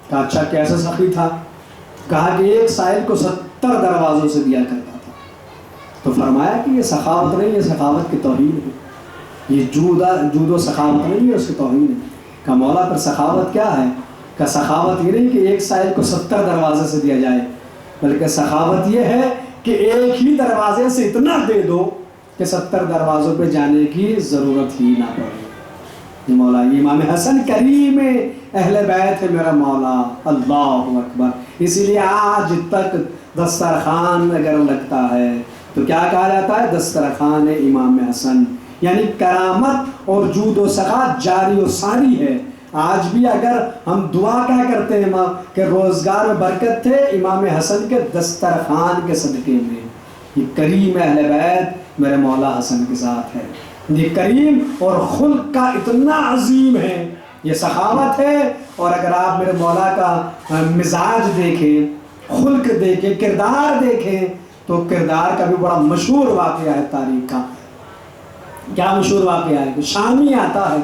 کہا اچھا کیسا سخی تھا؟ کہا کہ ایک سائل کو 70 دروازوں سے دیا کرتا تھا. تو فرمایا کہ یہ سخاوت نہیں، یہ سخاوت کی توہین ہے. یہ جود و سخاوت نہیں ہے، اس کی توہین ہے. کہا مولا پر سخاوت کیا ہے؟ کہ سخاوت یہ نہیں کہ ایک سائل کو 70 دروازے سے دیا جائے، بلکہ سخاوت یہ ہے کہ ایک ہی دروازے سے اتنا دے دو کہ 70 دروازوں پہ جانے کی ضرورت ہی نہ پڑے. یہ مولا یہ امام حسن کریم اہل بیت ہے میرا مولا. اللہ اکبر. اسی لیے آج تک دسترخوان اگر لگتا ہے تو کیا کہا جاتا ہے؟ دسترخوان امام حسن. یعنی کرامت اور جود و سخاوت جاری و ساری ہے. آج بھی اگر ہم دعا کیا کرتے ہیں کہ روزگار میں برکت تھے امام حسن کے دسترخوان کے صدقے میں. یہ کریم اہل بیت میرے مولا حسن کے ساتھ ہے. یہ کریم اور خلق کا اتنا عظیم ہے، یہ سخاوت ہے. اور اگر آپ میرے مولا کا مزاج دیکھیں، خلق دیکھیں، کردار دیکھیں تو کردار کا بھی بڑا مشہور واقعہ ہے تاریخ کا. کیا مشہور واقعہ ہے؟ کہ شامی آتا ہے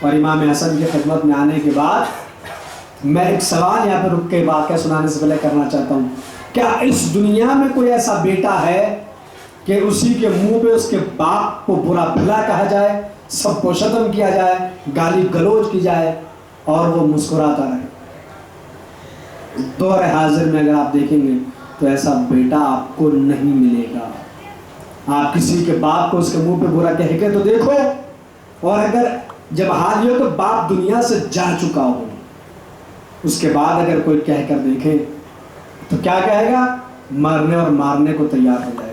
اور امام حسن کی خدمت میں آنے کے بعد میں ایک سوال یہاں پہ رک کے واقعہ سنانے سے پہلے کرنا چاہتا ہوں. کیا اس دنیا میں کوئی ایسا بیٹا ہے کہ اسی کے منہ پہ اس کے باپ کو برا بھلا کہا جائے، سب کو شتم کیا جائے، گالی گلوچ کی جائے اور وہ مسکراتا رہے؟ دور حاضر میں اگر آپ دیکھیں گے تو ایسا بیٹا آپ کو نہیں ملے گا. آپ کسی کے باپ کو اس کے منہ پہ برا کہہ کے تو دیکھو، اور اگر جب حال یہ ہو کہ باپ دنیا سے جا چکا ہو اس کے بعد اگر کوئی کہہ کر دیکھے تو کیا کہے گا؟ مرنے اور مارنے کو تیار ہو جائے گا.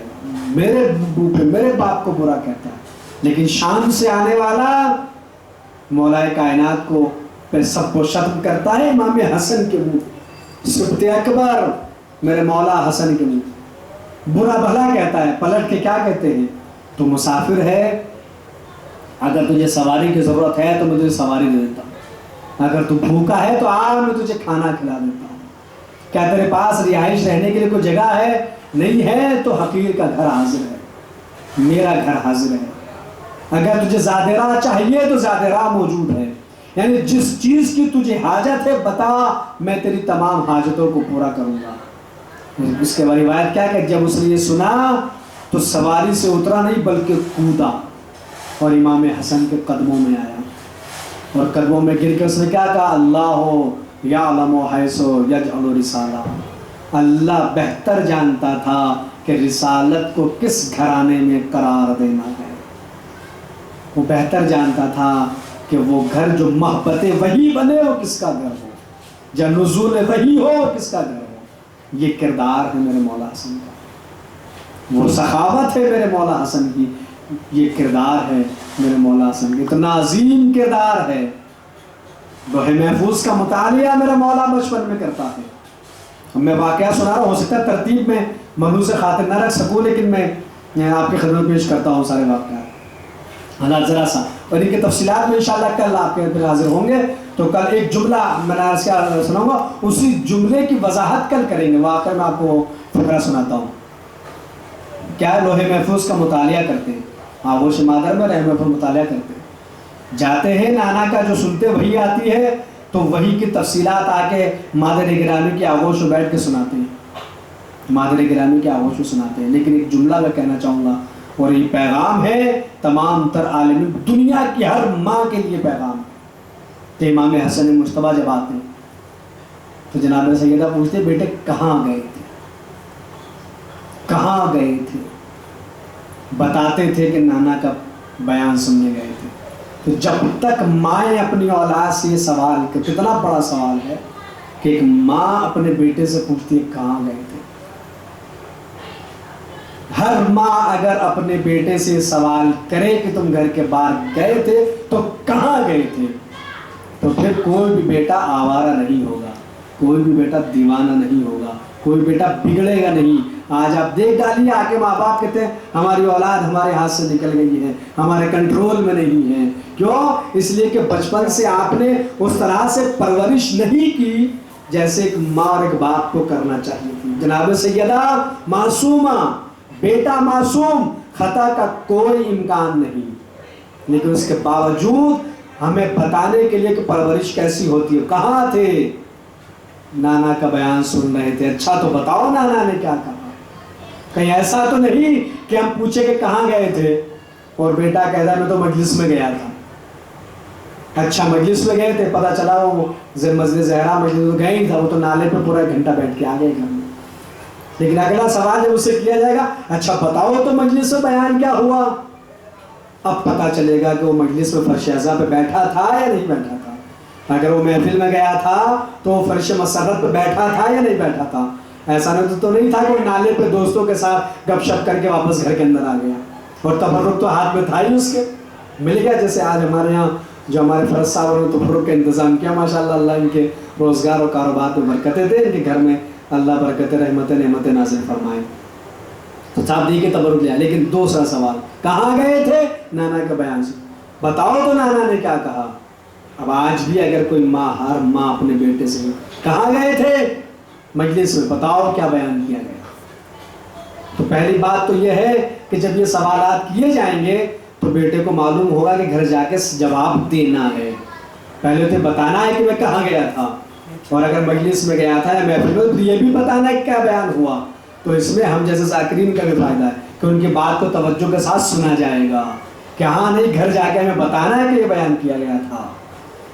میرے منہ پہ میرے باپ کو برا کہتا ہے. لیکن شام سے آنے والا مولا کائنات کو پہ سب کو شتم کرتا ہے امام حسن کے منہ، سبت اکبر میرے مولا حسن کے منہ برا بھلا کہتا ہے. پلٹ کے کیا کہتے ہیں؟ تو مسافر ہے، اگر تجھے سواری کی ضرورت ہے تو میں تجھے سواری دے دیتا ہوں، اگر تو بھوکا ہے تو آ میں تجھے کھانا کھلا دیتا ہوں. کیا تیرے پاس رہائش رہنے کے لیے کوئی جگہ ہے؟ نہیں ہے تو حقیر کا گھر حاضر ہے، میرا گھر حاضر ہے. اگر تجھے زیادہ راہ چاہیے تو زیادہ راہ موجود ہے. یعنی جس چیز کی تجھے حاجت ہے بتا، میں تیری تمام حاجتوں کو پورا کروں گا. اس کے بعد روایت کیا کہ جب اس نے یہ سنا تو سواری سے اترا نہیں بلکہ کودا اور امام حسن کے قدموں میں آیا اور قدموں میں گر کے اس نے کیا کہا؟ اللہ یعلم حیث یجعل رسالہ. اللہ بہتر جانتا تھا کہ رسالت کو کس گھرانے میں قرار دینا ہے. وہ بہتر جانتا تھا کہ وہ گھر جو محبت وحی بنے وہ کس کا گھر ہو، جو نزول وحی ہو وہ کس کا گھر ہو. یہ کردار ہے میرے مولا حسن کا، وہ سخاوت ہے میرے مولا حسن کی، یہ کردار ہے میرے مولا حسن کی. اتنا عظیم کردار ہے. لوح محفوظ کا مطالعہ میرا مولا بچپن میں کرتا ہے. میں واقعہ سنا رہا ہوں، ہو سکتا ہے ترتیب میں ملحوظ خاطر نہ رکھ سکوں، لیکن میں آپ کی خدمت پیش کرتا ہوں سارے واقعات. حالات ذرا سا اور ان کی تفصیلات میں انشاءاللہ کل آپ کے پھر حاضر ہوں گے. تو کل ایک جملہ میں عرض کیا سناؤں گا، اسی جملے کی وضاحت کل کریں گے. واقعہ میں آپ کو فقرہ سناتا ہوں. کیا لوح محفوظ کا مطالعہ کرتے ہیں، آغوش مادر میں لوح محفوظ مطالعہ کرتے ہیں، جاتے ہیں نانا کا جو سنتے وہی آتی ہے تو وہی کی تفصیلات آ کے مادر گرامی کی آغوش میں بیٹھ کے سناتے ہیں، مادر گرامی کی آغوش میں سناتے ہیں. لیکن ایک جملہ میں کہنا چاہوں گا اور یہ پیغام ہے تمام تر عالمی دنیا کی ہر ماں کے لیے پیغام ہے کہ امام حسن مجتبیٰ جب آتے تو جناب سیدہ پوچھتے بیٹے کہاں گئے تھے، کہاں گئے تھے؟ بتاتے تھے کہ نانا کا بیان سننے گئے تھے۔ تو جب تک مائیں اپنی اولاد سے یہ سوال، کہ کتنا بڑا سوال ہے کہ ایک ماں اپنے بیٹے سے پوچھتی ہے کہاں گئے تھے۔ ہر ماں اگر اپنے بیٹے سے سوال کرے کہ تم گھر کے باہر گئے تھے تو کہاں گئے تھے، تو پھر کوئی بھی بیٹا آوارہ نہیں ہوگا، کوئی بھی بیٹا دیوانہ نہیں ہوگا، کوئی بیٹا بگڑے گا نہیں۔ آج آپ دیکھ ڈالیے آ کے ماں باپ کہتے ہیں ہماری اولاد ہمارے ہاتھ سے نکل گئی ہے، ہمارے کنٹرول میں نہیں ہے۔ کیوں؟ اس لیے کہ بچپن سے آپ نے اس طرح سے پرورش نہیں کی جیسے ایک ماں اور ایک باپ کو کرنا چاہیے تھی۔ جناب سیدہ معصومہ، بیٹا معصوم، خطا کا کوئی امکان نہیں، لیکن اس کے باوجود ہمیں بتانے کے لیے کہ پرورش کیسی ہوتی ہے۔ کہاں تھے؟ نانا کا بیان سن رہے تھے۔ اچھا تو بتاؤ نانا نے کیا کہا؟ کہیں ایسا تو نہیں کہ ہم پوچھے کہ کہاں گئے تھے اور بیٹا کہتا میں تو مجلس میں گیا تھا۔ اچھا مجلس میں گئے تھے، پتہ چلا وہ مسجد زہرا مجلس گئے ہی تھا، وہ تو نالے پہ پورا گھنٹہ بیٹھ کے آ گئے گھر میں۔ لیکن اگلا سوال جب اس سے کیا جائے گا اچھا بتاؤ تو مجلس میں بیان کیا ہوا، اب پتہ چلے گا کہ وہ مجلس میں فرش اعظم پہ بیٹھا تھا یا نہیں بیٹھا تھا۔ اگر وہ محفل میں گیا تھا تو وہ فرش مسرت پہ بیٹھا تھا یا نہیں بیٹھا تھا۔ ایسا تو نہیں تھا کہ وہ نالے پہ دوستوں کے ساتھ گپ شپ کر کے واپس گھر کے اندر آ گیا، اور تبرک تو ہاتھ میں تھا ہی اس کے، مل گیا۔ جیسے آج ہمارے یہاں جو ہمارے فرض صاحب نے تبرک کا انتظام کیا، ماشاءاللہ اللہ ان کے روزگار اور کاروبار میں برکتیں دے، ان کے گھر میں اللہ برکت رحمت نعمت نازل فرمائے۔ تو صاحب دی کے تبرک لیا۔ لیکن دوسرا سوال کہاں گئے تھے؟ نانا کا بیان سے بتاؤ تو نانا نے کیا کہا۔ اب آج بھی اگر کوئی ماں، ہر ماں اپنے بیٹے سے کہاں گئے تھے مجلس میں، بتاؤ کیا بیان کیا گیا۔ تو پہلی بات تو یہ ہے کہ جب یہ سوالات کیے جائیں گے تو بیٹے کو معلوم ہوگا کہ گھر جا کے جواب دینا ہے۔ پہلے تو بتانا ہے کہ میں کہاں گیا تھا، اور اگر مجلس میں گیا تھا یا محفل میں تو یہ بھی بتانا ہے کہ کیا بیان ہوا۔ تو اس میں ہم جیسے ذاکرین کا بھی فائدہ ہے کہ ان کی بات کو توجہ کے ساتھ سنا جائے گا کہ ہاں نہیں، گھر جا کے ہمیں بتانا ہے کہ یہ بیان کیا گیا تھا۔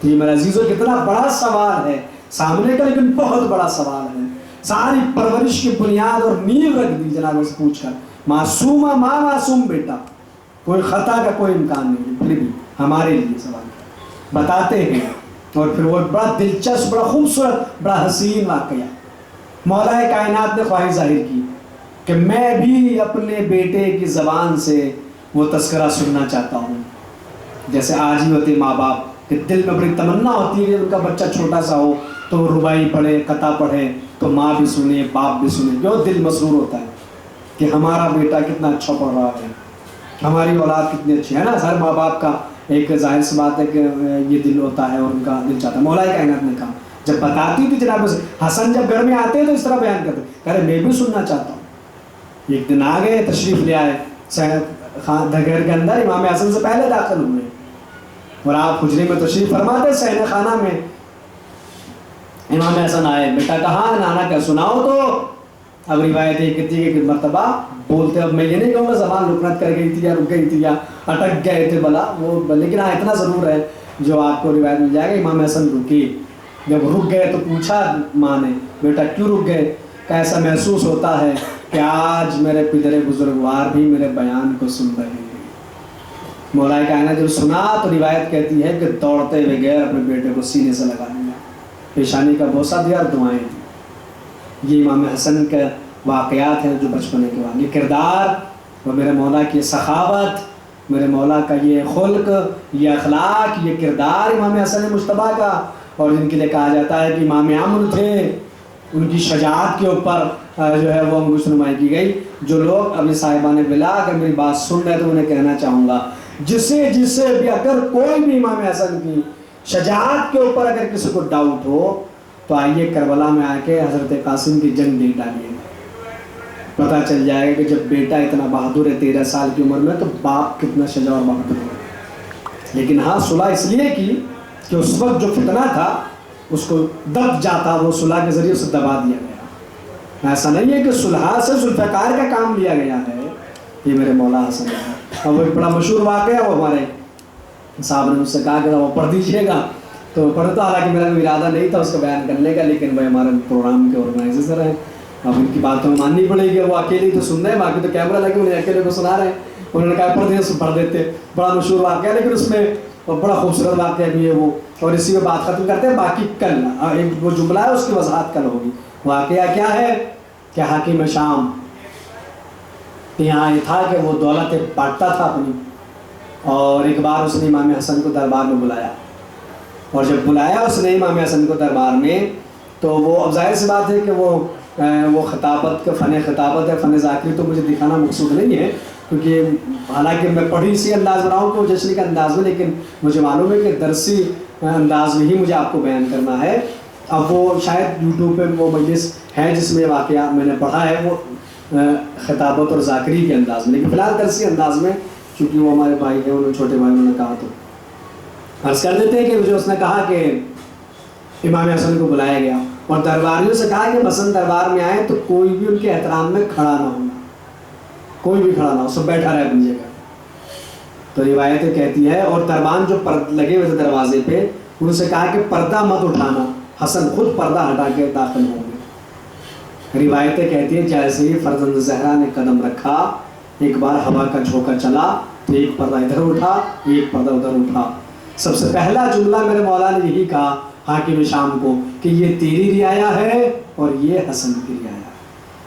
تو یہ میرے عزیزوں کتنا بڑا سوال ہے سامنے کا، لیکن بہت بڑا سوال ہے۔ ساری پرورش کی بنیاد اور نیو رکھ دی جناب سے پوچھ کر۔ معصومہ ماں، معصوم بیٹا، کوئی خطا کا کوئی امکان نہیں، پھر بھی ہمارے لیے سوال بتاتے ہیں۔ اور پھر وہ بڑا دلچسپ، بڑا خوبصورت، بڑا حسین واقعہ مولا کائنات نے خواہش ظاہر کی کہ میں بھی اپنے بیٹے کی زبان سے وہ تذکرہ سننا چاہتا ہوں۔ جیسے آج ہی ہوتے ماں باپ کہ دل میں بڑی تمنا ہوتی ہے کہ ان کا بچہ چھوٹا سا ہو تو وہ ربائی پڑھے، قطع پڑھے تو ماں بھی سنے، باپ بھی سنے، جو دل مسرور ہوتا ہے کہ ہمارا بیٹا کتنا اچھا پڑھ رہا ہے، ہماری اولاد کتنی اچھی ہے نا۔ ہر ماں باپ کا ایک ظاہر سی بات ہے کہ یہ دل ہوتا ہے اور ان کا دل چاہتا ہے۔ مولا کائنات نے کہا جب بتاتی تھی جناب حسن جب گھر میں آتے تو اس طرح بیان کرتے، کہہ رہے میں بھی سننا چاہتا ہوں۔ ایک دن آ گئے، تشریف لے آئے گھر کے اندر، امام حسن سے پہلے داخل ہوئے اور آپ حجرے میں تشریف فرماتے، صحن خانہ میں امام حسن آئے، بیٹا کہاں؟ نانا کا سناؤ تو۔ اب روایت یہ کہتی ہے کہ مرتبہ بولتے، اب میں یہ نہیں کہوں گا زبان رکنت کر گئی تھی یا رک گئی تھی یا اٹک گئے تھے بلا وہ، لیکن ہاں اتنا ضرور ہے جو آپ کو روایت مل جائے گا، امام حسن رکے۔ جب رک گئے تو پوچھا ماں نے، بیٹا کیوں رک گئے؟ کہ ایسا محسوس ہوتا ہے کہ آج میرے پدر بزرگوار بھی میرے بیان کو سن رہے ہیں۔ مولا کائنات جب سنا تو روایت کہتی ہے کہ دوڑتے ہوئے گئے، اپنے بیٹے کو سینے سے لگا لیا، پیشانی کا بوسہ دیا اور دعائیں دی۔ یہ امام حسن کے واقعات ہیں جو بچپنے کے واقع، یہ کردار اور میرے مولا کی سخاوت، میرے مولا کا یہ خلق، یہ اخلاق، یہ کردار امام حسن مجتبیٰ کا، اور جن کے لیے کہا جاتا ہے کہ امام عمرو تھے، ان کی شجاعت کے اوپر جو ہے وہ انگشت نمائی کی گئی۔ جو لوگ ابھی صاحبان بلا اگر میری بات سن رہے تو انہیں کہنا چاہوں گا، جسے بھی اگر کوئی بھی امام حسن کی شجاعت کے اوپر اگر کسی کو ڈاؤٹ ہو تو آئیے کربلا میں آ کے حضرت قاسم کی جنگ دیکھ ڈالیے، پتہ چل جائے گا کہ جب بیٹا اتنا بہادر ہے 13 سال کی عمر میں تو باپ کتنا شجاع اور بہادر ہے۔ لیکن ہاں صلح اس لیے کی کہ اس وقت جو فتنہ تھا اس کو دب جاتا، وہ صلح کے ذریعے اسے دبا دیا گیا۔ ایسا نہیں ہے کہ صلح سے ذوالفقار کا کام لیا گیا ہے، یہ میرے مولا حسن ہے۔ اور وہ ایک بڑا مشہور واقعہ ہے، وہ ہمارے صاحب نے مجھ سے کہا کہ وہ پڑھ دیجیے گا، تو پڑھتا، حالانکہ میرا کوئی ارادہ نہیں تھا اس کو بیان کرنے کا، لیکن بھائی ہمارے پروگرام کے آرگنائزر ہیں، اب ان کی بات تو ماننی پڑے گی. وہ اکیلے تو سن رہے ہیں، باقی تو کیمرہ لگے انہیں اکیلے کو سنا رہے ہیں. انہوں نے کہا پڑھ دیتے. بڑا مشہور واقعہ ہے، لیکن اس میں بڑا خوبصورت واقعہ بھی ہے وہ، اور اسی میں بات ختم کرتے ہیں. باقی کل ایک وہ جملہ ہے، اس کی وضاحت کل ہوگی. واقعہ کیا ہے کہ حاکم شام یہاں یہ تھا کہ وہ دولت بانٹتا تھا اپنی، اور ایک بار اس نے امام حسن کو دربار میں بلایا، اور جب بلایا اس نے امام حسن کو دربار میں، تو وہ اب ظاہر سی بات ہے کہ وہ خطابت کا فن خطابت ہے، فن ذاکری تو مجھے دکھانا مقصود نہیں ہے، کیونکہ حالانکہ میں پڑھی سی انداز بناؤں کو جشن کے انداز میں، لیکن مجھے معلوم ہے کہ درسی انداز میں ہی مجھے آپ کو بیان کرنا ہے. اب وہ شاید یوٹیوب پہ وہ مجلس ہے جس میں واقعہ میں نے پڑھا ہے، وہ خطابت اور ذاکری کے انداز میں، لیکن فی الحال درسی انداز میں، چونکہ وہ ہمارے بھائی ہیں، انہوں چھوٹے بھائی نے کہا تو عرض کر دیتے ہیں کہ مجھے اس نے کہا کہ امام حسن کو بلایا گیا اور درباریوں سے کہا کہ مثلا دربار میں آئے تو کوئی بھی ان کے احترام میں کھڑا نہ ہونا، کوئی بھی کھڑا نہ ہو، سب بیٹھا رہے اپنی جگہ. تو روایتیں کہتی ہے، اور دربان جو لگے ہوئے تھے دروازے پہ، ان سے کہا کہ پردہ مت اٹھانا، حسن خود پردہ ہٹا کے داخل ہوں گے. روایتیں کہتی ہیں جیسے ہی فرزند زہرا نے قدم رکھا، ایک بار ہوا کا جھونکا چلا تو ایک پردہ ادھر اٹھا، ایک پردہ ادھر اٹھا. سب سے پہلا جملہ میرے مولا نے یہی کہا حاکم شام کو کہ یہ تیری رعایا ہے اور یہ حسن کی رعایا ہے.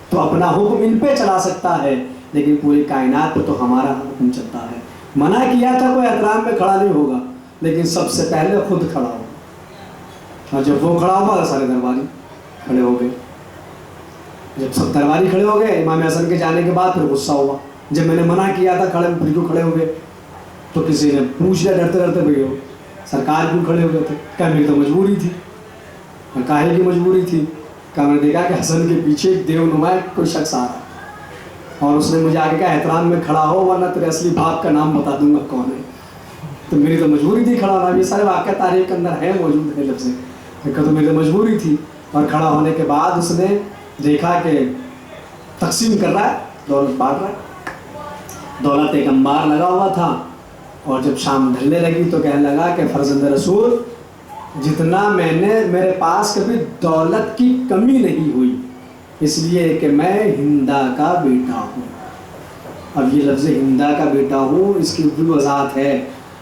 تو اپنا حکم ان پہ چلا سکتا ہے، لیکن پوری کائنات پہ تو ہمارا حکم چلتا ہے. منع کیا تھا کوئی احترام میں کھڑا نہیں ہوگا، لیکن سب سے پہلے خود کھڑا ہو. اور جب وہ کھڑا ہوا تو سارے درباری کھڑے ہو گئے. جب سب درباری کھڑے ہو گئے، امام حسن کے جانے کے بعد پھر غصہ ہوا. جب میں نے منع کیا تھا پھر کیوں کھڑے ہو گئے؟ تو کسی نے پوچھ لیا ڈرتے ڈرتے، بھائی ہو سرکار کیوں کھڑے ہو گئے تھے؟ کہا میری تو مجبوری تھی. کاہے کی مجبوری تھی؟ کہا میں نے دیکھا کہ حسن کے پیچھے ایک دیو نما کوئی شخص آ رہا، اور اس نے مجھے آگے کہا احترام میں کھڑا ہو ورنہ تیرے اصلی باپ کا نام بتا دوں گا کون ہے. تو میری تو مجبوری تھی کھڑا ہونا. یہ سارے واقعہ تاریخ کے اندر ہے، موجود ہے لفظ. کہا تو میری تو مجبوری تھی. اور کھڑا ہونے کے بعد اس نے دیکھا کہ تقسیم کر رہا ہے، دولت بانٹ رہا ہے. دولت ایک انبار لگا ہوا تھا، اور جب شام ڈھلنے لگی تو کہنے لگا کہ فرزند رسول، جتنا میں نے میرے پاس کبھی دولت کی کمی نہیں ہوئی، اس لیے کہ میں ہندا کا بیٹا ہوں. اب یہ لفظ ہندا کا بیٹا ہوں، اس کی بھی وضاحت ہے.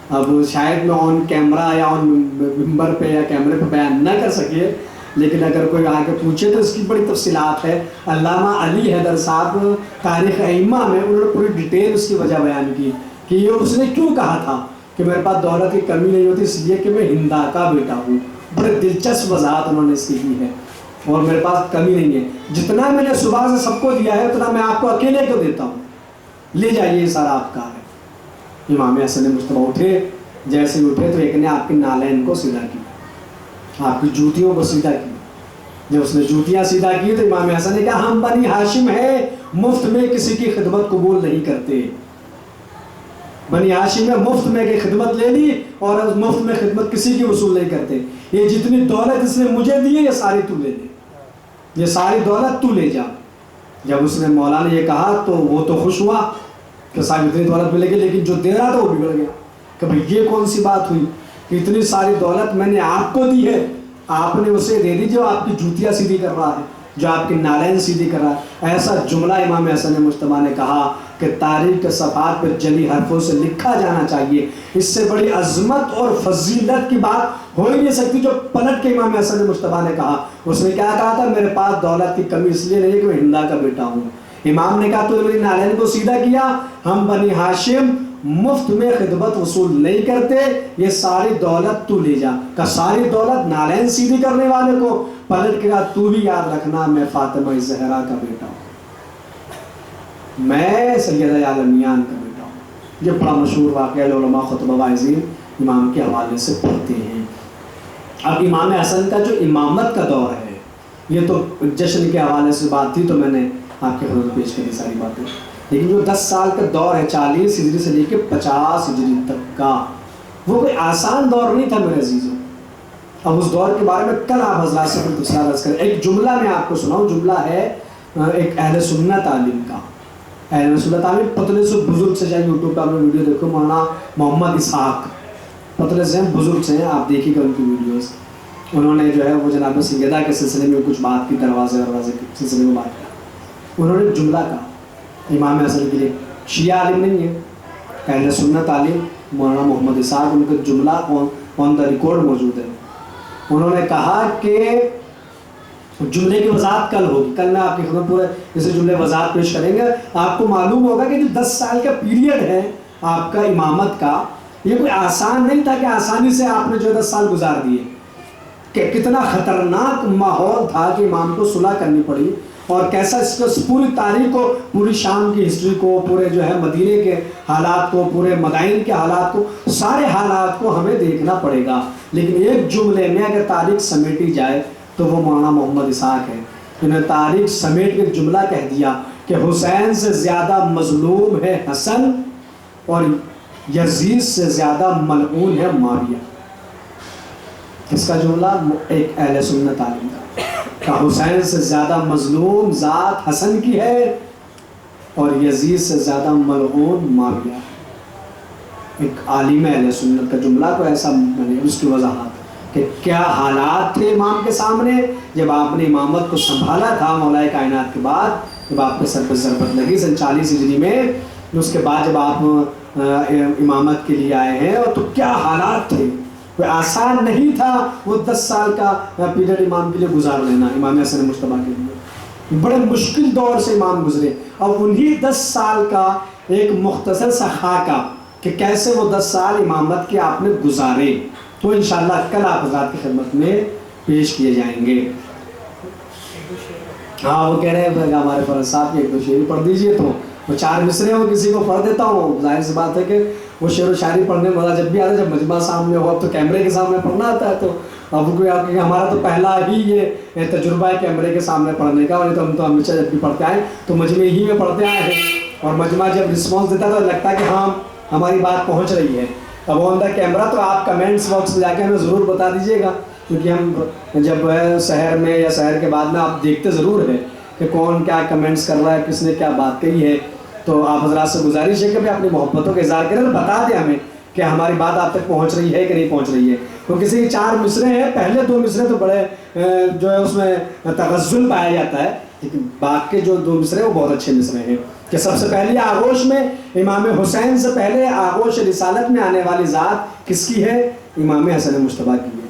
اب شاید میں آن کیمرہ یا آن ممبر پہ یا کیمرے پہ بیان نہ کر سکے، لیکن اگر کوئی آ کے پوچھے تو اس کی بڑی تفصیلات ہے. علامہ علی حیدر صاحب تاریخ ائمہ میں انہوں نے پوری ڈیٹیل اس کی وجہ بیان کی کہ یہ اس نے کیوں کہا تھا کہ میرے پاس دولت کی کمی نہیں ہوتی، اس لیے کہ میں ہندا کا بیٹا ہوں. بڑے دلچسپ وضاحت انہوں نے اس کی ہے. اور میرے پاس کمی نہیں ہے، جتنا میں نے صبح سے سب کو دیا ہے اتنا میں آپ کو اکیلے کو دیتا ہوں، لے جائیے، یہ سارا آپ کا ہے. امام حسن مجتبیٰ اٹھے. جیسے اٹھے تو ایک نے آپ کی نالین کو سیدھا کیا، آپ کی جوتیوں کو سیدھا کیا. جب اس نے جوتیاں سیدھا کی تو امام حسن نے کہا ہم بنی ہاشم ہے، مفت میں کسی کی خدمت قبول نہیں کرتے. بنی ہاشم میں مفت میں کی خدمت لے لی، اور مفت میں خدمت کسی کی وصول نہیں کرتے. یہ جتنی دولت اس نے مجھے دی ہے یہ ساری تو لے لے، یہ ساری دولت تو لے جا. جب اس نے مولا نے یہ کہا تو وہ تو خوش ہوا کہ صاحب اتنی دولت ملے گی، لیکن جو دے رہا تھا وہ بگڑ گیا کہ بھئی یہ کون سی بات ہوئی کہ اتنی ساری دولت میں نے آپ کو دی ہے، آپ نے اسے دے دی جو آپ کی جوتیاں سیدھی کر رہا ہے، جو آپ کی نالین سیدھی کر رہا ہے. ایسا جملہ امام حسن مجتبیٰ نے کہا کہ تاریخ کے صفحات پر جلی حرفوں سے لکھا جانا چاہیے. اس سے بڑی عظمت اور فضیلت کی بات ہو ہی نہیں سکتی جو پلٹ کے امام حسن مجتبیٰ نے کہا. اس نے کیا کہا تھا؟ میرے پاس دولت کی کمی اس لیے نہیں ہے کہ میں ہندا کا بیٹا ہوں. امام نے کہا تو میری نالین کو سیدھا کیا، ہم بنی ہاشم مفت میں خدمت وصول نہیں کرتے، یہ ساری دولت تو لے جا. کہ ساری دولت نالین سیدھی کرنے والے کو پلٹ کے کہا تو بھی یاد رکھنا میں فاطمہ زہرا کا بیٹا ہوں، میں سیدہ عالمیان کا بیٹا ہوں. یہ بڑا مشہور واقعہ علماء خطبہ واعظین امام کے حوالے سے پڑھتے ہیں. اب امام حسن کا جو امامت کا دور ہے، یہ تو جشن کے حوالے سے بات تھی تو میں نے آپ کے حضور پیش کری ساری باتیں، لیکن جو 10 سال کا دور ہے 40 ہجری سے لے کے 50 ہجری تک کا، وہ کوئی آسان دور نہیں تھا میرے عزیزوں. اب اس دور کے بارے میں کل آپ حضرات سے دوسرا عرض کریں. ایک جملہ میں آپ کو سناؤں، جملہ ہے ایک اہل سنت عالم کا. اہل سنت عالم پتلے سے بزرگ سے، چاہے یوٹیوب پہ آپ نے ویڈیو دیکھو، مولانا محمد اسحاق پتلے سے ہیں، بزرگ سے ہیں، آپ دیکھیے گا ان کی ویڈیوز. انہوں نے جو ہے وہ جناب سیدہ کے سلسلے میں کچھ بات کی، دروازے کے سلسلے میں بات کی. انہوں نے جملہ کہا امام حسن کے لیے. شیعہ عالم نہیں ہے، اہل سنت عالم مولانا محمد اسحاق، ان کا جملہ آن دا ریکارڈ موجود ہے. انہوں نے کہا کہ جملے کی وضاحت کل ہوگی، کل میں آپ کی خدمت پورے اسے جملے وضاحت پیش کریں گے. آپ کو معلوم ہوگا کہ جو 10 سال کا پیریڈ ہے آپ کا امامت کا، یہ کوئی آسان نہیں تھا کہ آسانی سے آپ نے جو 10 سال گزار دیے. کہ کتنا خطرناک ماحول تھا کہ امام کو صلح کرنی پڑی، اور کیسا اس کو پوری تاریخ کو، پوری شام کی ہسٹری کو، پورے جو ہے مدینے کے حالات کو، پورے مدائن کے حالات کو، سارے حالات کو ہمیں دیکھنا پڑے گا. لیکن ایک جملے میں اگر تاریخ سمیٹی جائے تو وہ مولانا محمد اسحاق ہے. انہوں نے تاریخ سمیٹ کے جملہ کہہ دیا کہ حسین سے زیادہ مظلوم ہے حسن، اور یزید سے زیادہ ملعون ہے معاویہ. کس کا جملہ؟ ایک اہل سنت عالم کا، کہ حسین سے زیادہ مظلوم ذات حسن کی ہے اور یزید سے زیادہ ملعون معاویہ. ایک عالم اہل سنت کا جملہ کو ایسا بنے، اس کی وضاحت کہ کیا حالات تھے امام کے سامنے جب آپ نے امامت کو سنبھالا تھا مولا کائنات کے بعد، جب آپ کے سر پہ ضربت لگی سن 40 ہجری میں، اس کے بعد جب آپ امامت کے لیے آئے ہیں، اور تو کیا حالات تھے. کوئی آسان نہیں تھا وہ 10 سال کا پیریڈ امام کے لیے گزار لینا. امام حسن مجتبیٰ کے لیے بڑے مشکل دور سے امام گزرے. اب انہی 10 سال کا ایک مختصر سا خاکہ کہ کیسے وہ 10 سال امامت کے آپ نے گزارے، تو انشاءاللہ کل آپ حضرات کی خدمت میں پیش کیے جائیں گے. ہاں وہ کہہ رہے ہیں ہمارے فرض صاحب کی ایک دو شعر پڑھ دیجئے، تو وہ 4 مصرے ہوں کسی کو پڑھ دیتا ہوں. ظاہر سی بات ہے کہ وہ شعر و شاعری پڑھنے میں مزہ جب بھی آتا ہے جب مجمع سامنے ہو. اب تو کیمرے کے سامنے پڑھنا آتا ہے، تو اب کوئی آپ کہ ہمارا تو پہلا ہی یہ تجربہ ہے کیمرے کے سامنے پڑھنے کا. اور ہم تو ہمیشہ جب بھی پڑھتے آئے تو مجمع ہی میں پڑھتے آئے ہیں، اور مجمع جب رسپانس دیتا ہے تو لگتا ہے کہ ہاں ہماری بات پہنچ رہی ہے. اب آن دا کیمرہ تو آپ کمنٹس باکس میں جا کے ہمیں ضرور بتا دیجیے گا، کیونکہ ہم جب سحر میں یا سحر کے بعد میں آپ دیکھتے ضرور ہیں کہ کون کیا کمنٹس کر رہا ہے، کس نے کیا بات کہی ہے. تو آپ حضرات سے گزارش ہے کہ بھی اپنی محبتوں کا اظہار کریں، بتا دیں ہمیں کہ ہماری بات آپ تک پہنچ رہی ہے کہ نہیں پہنچ رہی ہے. تو کسی 4 مصرے ہیں، پہلے 2 مصرے تو بڑے جو ہے اس میں تغزل پایا جاتا ہے، لیکن باقی جو 2 مصرے وہ بہت اچھے مصرے ہیں. کہ سب سے پہلی آغوش میں امام حسین سے پہلے آغوش رسالت میں آنے والی ذات کس کی ہے؟ امام حسن مجتبیٰ کی ہے.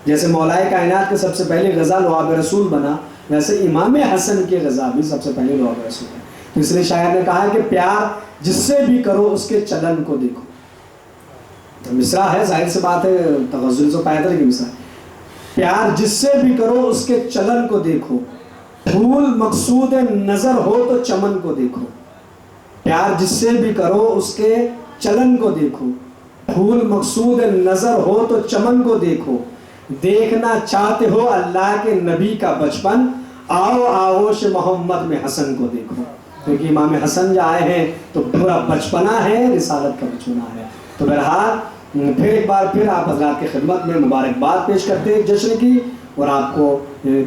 جیسے مولائے کائنات کے سب سے پہلی غزہ لعاب رسول بنا، ویسے امام حسن کی غزہ بھی سب سے پہلے لعاب رسول ہے. تو اس لیے شاعر نے کہا کہ پیار جس سے بھی کرو اس کے چلن کو دیکھو. تو مصرع ہے، ظاہر سی بات ہے تغزل سے پایا تھا، لیکن مصرع پیار جس سے بھی کرو اس کے چلن کو دیکھو، پھول مقصود نظر ہو تو چمن کو دیکھو. پیار جس سے بھی کرو اس کے چلن کو دیکھو، پھول مقصود نظر ہو تو چمن کو دیکھو. دیکھنا چاہتے ہو اللہ کے نبی کا بچپن، آؤ آغوش محمد میں حسن کو دیکھو. کیونکہ امام حسن جو آئے ہیں تو پورا بچپنا ہے، رسالت کا بچپنا ہے. تو بہرحال پھر ایک بار پھر آپ حضرات کی خدمت میں مبارکباد پیش کرتے ہیں جشن کی. اور آپ کو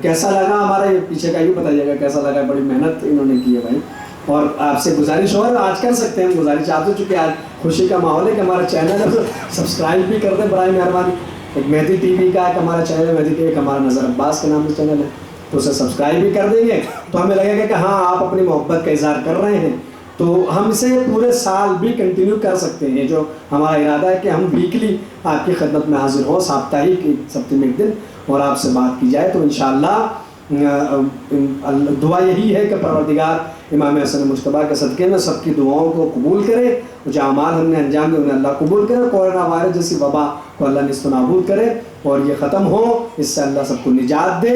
کیسا لگا ہمارا یہ پیچھے کا یہ بتائیے گا کیسا لگا. بڑی محنت انہوں نے کی ہے بھائی. اور آپ سے گزارش ہو، آج کر سکتے ہیں گزارش آپ سے، چونکہ آج خوشی کا ماحول ہے کہ ہمارا چینل ہے تو سبسکرائب بھی کر دیں برائے مہربانی. ایک مہدی ٹی وی کا ایک ہمارا چینل ہے، مہدی ٹی وی ایک ہمارا نظر عباس کے نام سے چینل ہے، تو اسے سبسکرائب بھی کر دیں گے تو ہمیں لگے گا کہ ہاں آپ اپنی محبت کا اظہار کر رہے ہیں. تو ہم اسے پورے سال بھی کنٹینیو کر سکتے ہیں. جو ہمارا ارادہ ہے کہ ہم ویکلی آپ کی خدمت میں حاضر ہوں، ساپتاہک ہفتے میں ایک دن، اور آپ سے بات کی جائے. تو انشاءاللہ دعا یہی ہے کہ پروردگار امام حسن مجتبیٰ کے صدقے میں سب کی دعاؤں کو قبول کرے. جو اعمال ہم نے انجام دیے انہیں اللہ قبول کرے. کورونا وائرس جیسی وبا کو اللہ نیست و نابود کرے اور یہ ختم ہو، اس سے اللہ سب کو نجات دے.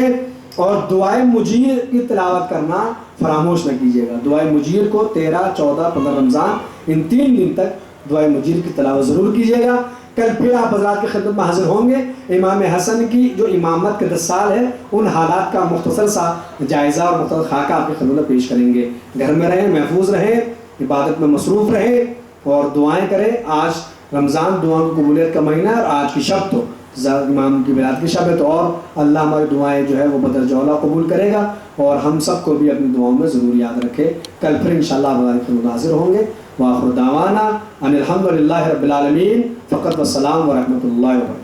اور دعائے مجیر کی تلاوت کرنا فراموش نہ کیجیے گا. دعائے مجیر کو 13، 14، 15 رمضان ان 3 دن تک دعائے مجیر کی تلاوت ضرور کیجیے گا. کل پھر آپ حضرات کی خدمت میں حاضر ہوں گے. امام حسن کی جو امامت کے 10 سال ہے ان حالات کا مختصر سا جائزہ اور مختصر خاکہ آپ کی خدمت میں پیش کریں گے. گھر میں رہیں، محفوظ رہیں، عبادت میں مصروف رہیں اور دعائیں کریں. آج رمضان دعاؤں کی قبولیت کا مہینہ ہے اور آج کی شب تو امام کی ولادت کی شب ہے، تو اور اللہ ہماری دعائیں جو ہے وہ بدرجہ اولیٰ قبول کرے گا، اور ہم سب کو بھی اپنی دعاؤں میں ضرور یاد رکھے۔ کل پھر انشاءاللہ ہمارے حاضر ہوں گے۔ وآخر دعوانا ان الحمد للہ رب العالمین، فقط والسلام ورحمۃ اللہ وبرکاتہ۔